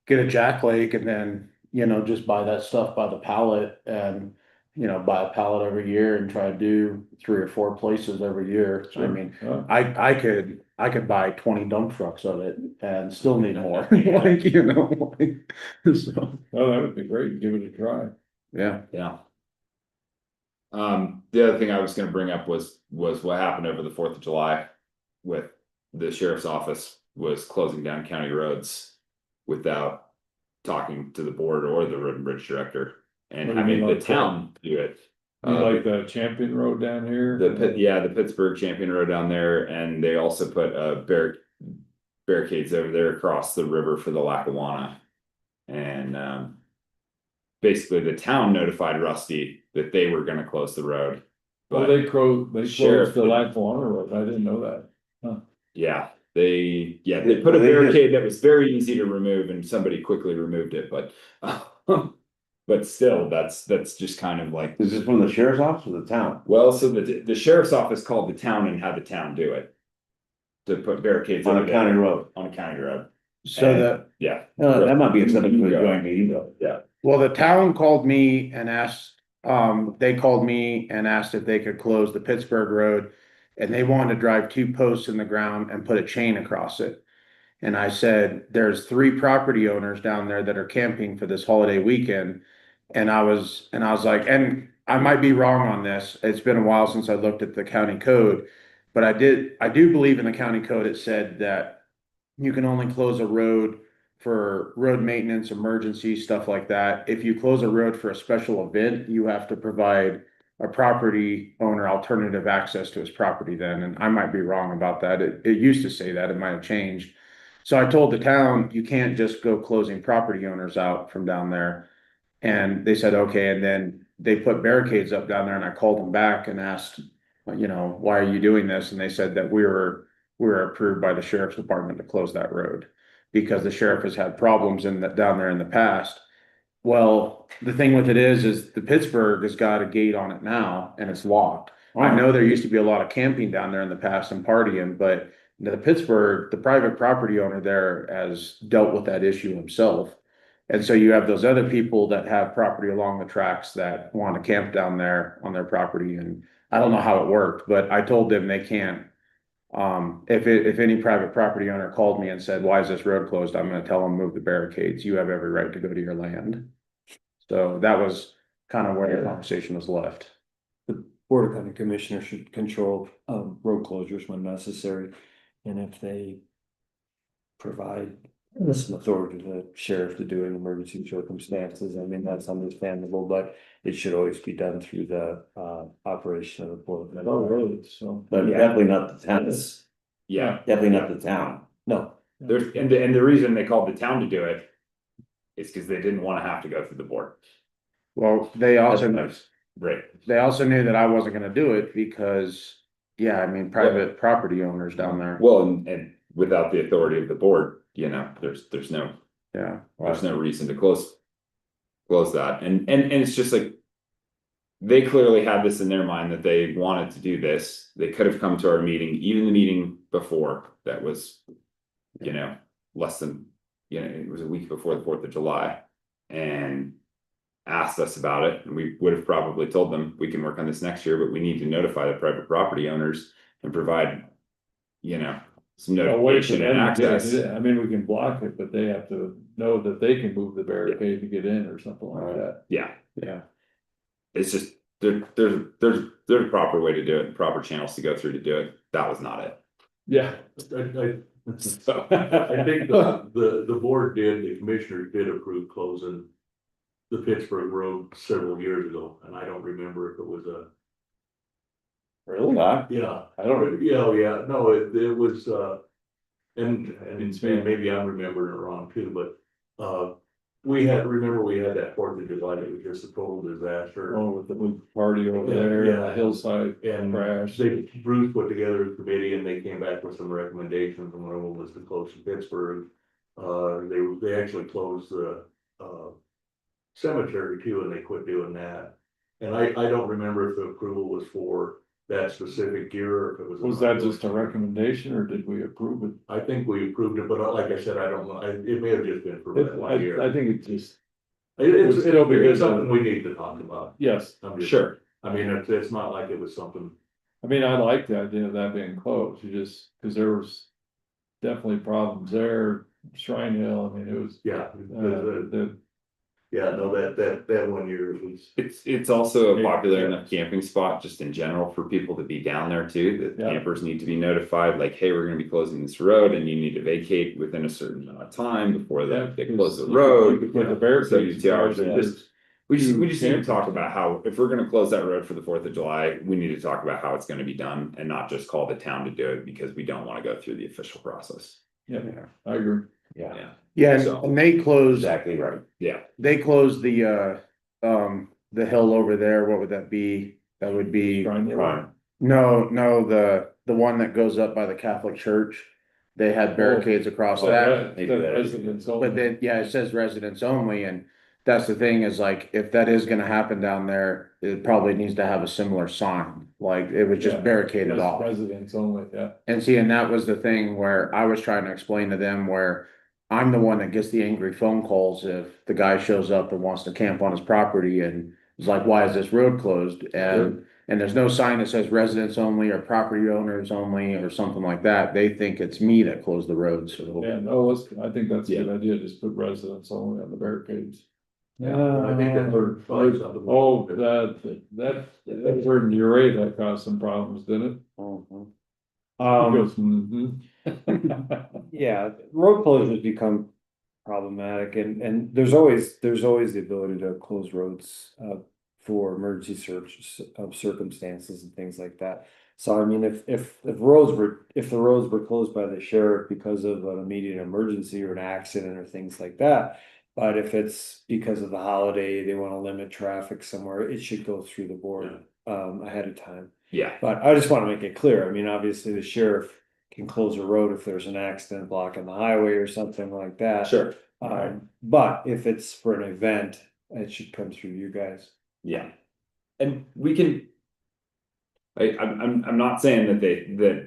get a jack leg and then, you know, just buy that stuff by the pallet and, you know, buy a pallet every year and try to do 3 or 4 places every year. I mean, Oh, I could buy 20 dump trucks of it and still need more, like, you know, like, so, oh, that would be great, give it a try. yeah. Yeah. The other thing I was gonna bring up was what happened over the 4th of July with the sheriff's office was closing down county roads without talking to the board or the road and bridge director and What do you having mean, the like town do it. You like the Champion Road down here? The Pittsburgh Champion Road down there, and they also put barricades over there across the river for the Lackawanna. And basically the town notified Rusty that they were gonna close the road. Well, But they closed Sheriff the didn't. Lackawanna Road, I didn't know that. yeah, they put a barricade that was very easy to remove and somebody quickly removed it, but but still, that's just kind of like. Is this from the sheriff's office or the town? Well, so the sheriff's office called the town and had the town do it. To put barricades On over a there. county road? On a county road, So that, yeah. That might be something for a joint meeting though. Yeah, well, the town called me and asked they called me and asked if they could close the Pittsburgh Road. And they wanted to drive 2 posts in the ground and put a chain across it. And I said, there's 3 property owners down there that are camping for this holiday weekend. And I was like, and I might be wrong on this. It's been a while since I looked at the county code. But I do believe in the county code, it said that you can only close a road for road maintenance, emergency, stuff like that. If you close a road for a special event, you have to provide a property owner alternative access to his property then. And I might be wrong about that. It used to say that, it might have changed. So I told the town, you can't just go closing property owners out from down there. And they said, okay, and then they put barricades up down there and I called them back and asked, why are you doing this? And they said that we were approved by the sheriff's department to close that road because the sheriff has had problems down there in the past. Well, the thing with it is the Pittsburgh has got a gate on it now and it's locked. I know there used to be a lot of camping down there in the past and partying, but the Pittsburgh, the private property owner there has dealt with that issue himself. And so you have those other people that have property along the tracks that want to camp down there on their property. And I don't know how it worked, but I told them they can't. If any private property owner called me and said, why is this road closed? I'm gonna tell them, move the barricades. You have every right to go to your land. So that was kind of where the conversation was left. Board of County Commissioners should control, road closures when necessary. And if they provide some authority to the sheriff to do in emergency circumstances, I mean, that's understandable, but it should always be done through the, operation of the board. Oh, really? So, But Yeah. definitely not the town, Yeah, definitely not the town. No, there's, and the reason they called the town to do it is because they didn't want to have to go through the board. Well, they That's also, nice. Right. they also knew that I wasn't gonna do it because, yeah, I mean, private property owners down there. Well, and without the authority of the board, there's no Yeah. reason to close that. And it's just like they clearly had this in their mind that they wanted to do this. They could have come to our meeting, even the meeting before that was, less than, it was a week before the 4th of July and asked us about it. And we would have probably told them we can work on this next year, but we need to notify the private property owners and provide, some a way for notification and them to get access. it. I mean, we can block it, but they have to know that they can move the barricade to get in or something like that. Yeah. Yeah. It's just there's a proper way to do it, proper channels to go through to do it. That was not it. Yeah. So I think the board the commissioners did approve closing the Pittsburgh Road several years ago, and I don't remember if it was Really? Huh? yeah. I don't, Yeah, no, it was, and It's maybe I'm remembering it wrong too, but, we had that 4th of July, it was just a total disaster. oh, with the big party over Yeah, there, yeah. the hillside And crash. Bruce put together a committee and they came back with some recommendations, and one of them was to close Pittsburgh. They actually closed the, cemetery too, and they quit doing that. And I don't remember if the approval was for that specific year, or if it was. Was that just a recommendation or did we approve it? I think we approved it, but like I said, I don't know, it may have just been for that one year. I think it's just, It's still be good. something we need to talk about. yes, I'm just- sure. I mean, it's not like it was something, I mean, I like the idea of that being closed, cause there was definitely problems there, Shrine Hill, I mean, it was. yeah. The Yeah, no, that 1 year was, It's also a Maybe, popular yeah. enough camping spot just in general for people to be down there too, that Yeah. campers need to be notified, like, hey, we're gonna be closing this road and you need to vacate within a certain amount of time before they close the road. With the you know, barricades. 72 hours, and just, we just need to Campers. talk about how, if we're gonna close that road for the 4th of July, we need to talk about how it's gonna be done and not just call the town to do it because we don't wanna go through the official process. Yeah, I agree. Yeah, Yeah, So- and they closed, exactly right. Yeah, they closed the hill over there. What would that be? That would be, Shrine Hill. Right. no, the one that goes up by the Catholic Church. They had barricades across Oh, that. They do that. residents only. But then, yeah, it says residents only, and that's the thing is like, if that is gonna happen down there, it probably needs to have a similar sign, like it was just Yeah. barricaded off. Residents only, yeah. And see, and that was the thing where I was trying to explain to them where I'm the one that gets the angry phone calls if the guy shows up and wants to camp on his property and It's like, why is this road closed? And there's no sign that says residents only or property owners only or something like that. They think it's me that closed the road, so. Yeah, no, I think that's a good idea, just put residents only on the barricades. I think that's where. Oh, that word, you're right, that caused some problems, didn't it? He goes, Um, mhm. yeah, road closures become problematic and there's always the ability to close roads, for emergency search of circumstances and things like that. So I mean, if the roads were closed by the sheriff because of an immediate emergency or an accident or things like that. But if it's because of the holiday, they want to limit traffic somewhere, it should go through the board, ahead of time. Yeah, But I just want to make it clear, I mean, obviously the sheriff can close a road if there's an accident blocking the highway or something like that. sure, But if it's for an event, it should come through you guys. yeah. And we can. I'm not saying that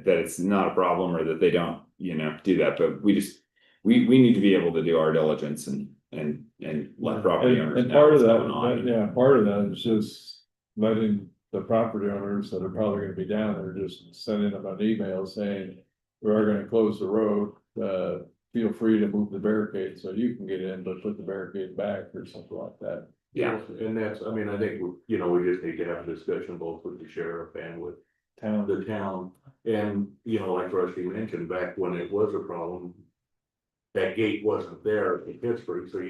that it's not a problem or that they don't, do that, but we just, we need to be able to do our diligence and let property owners And know part of what's that, going on. yeah, part of that is just letting the property owners that are probably gonna be down there, just sending them an email saying. We are gonna close the road, feel free to move the barricade so you can get in, but put the barricade back or something like that. Yeah, And that's, I mean, I think, we just need to have a discussion both with the sheriff and with Town, the town. And, like Rusty mentioned, back when it was a problem. That gate wasn't there in Pittsburgh, so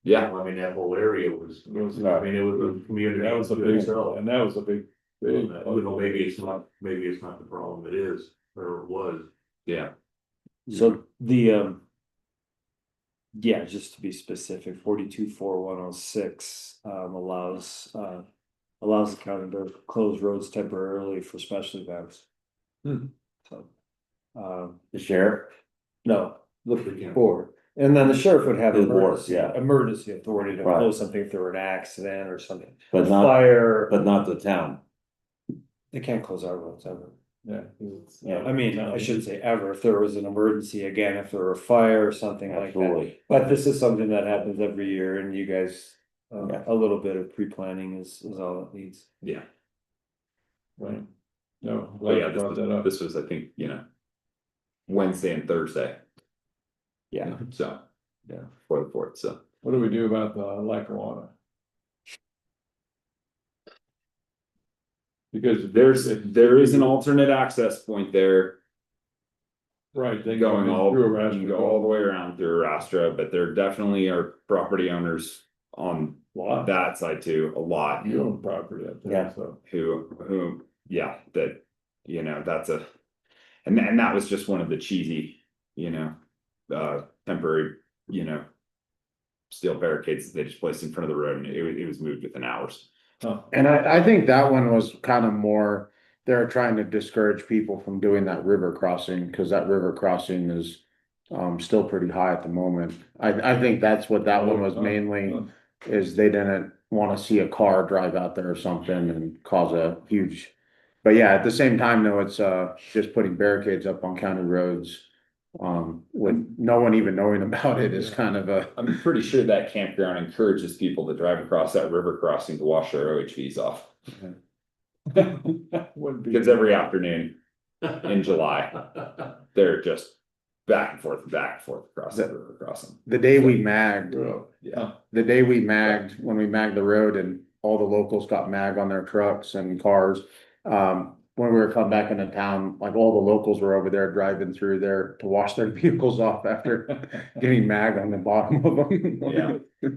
yeah, I mean, that whole area was, it was, I mean, it was a community. that was a to big, itself. and that was a big. Maybe it's not the problem it is, or it was. yeah, So the, yeah, just to be specific, 424106 allows the county to close roads temporarily for special events. Hmm. So, The sheriff, no, look forward. And then the sheriff would have The board, emergency, yeah. emergency authority to Right. close something if there were an accident or something. but not, Fire, but not the town. they can't close our roads ever. Yeah. Yeah. I mean, I shouldn't say ever, if there was an emergency, again, if there were a fire or something like that. Absolutely. But this is something that happens every year and you guys, Yeah. a little bit of pre-planning is all it needs. yeah. Right. No, But glad yeah, you brought that up. this was, I think, Wednesday and Thursday, Yeah. so. Yeah. For the fourth, so. What do we do about the Lackawanna? Because There is an alternate access point there right, they going all, through you a can go all the way around through Rastra, but there definitely are property owners on lot. that side too, a lot. You own property up there, Yeah. so. Who, yeah, that, that's and that was just one of the cheesy, temporary, steel barricades that they just placed in front of the road and it was moved within hours. And I think that one was kind of more, they're trying to discourage people from doing that river crossing, because that river crossing is. Still pretty high at the moment. I think that's what that one was mainly, is they didn't wanna see a car drive out there or something and cause a huge. But yeah, at the same time though, it's just putting barricades up on county roads. With no one even knowing about it is kind of a. I'm pretty sure that campground encourages people to drive across that river crossing to wash their OHVs off. Because every afternoon in July, they're just back and forth across that river crossing. The day we magged, Yeah, the day we magged, when we magged the road and all the locals got mag on their trucks and cars. When we were coming back into town, like all the locals were over there driving through there to wash their vehicles off after getting mag on the bottom of them. Yeah.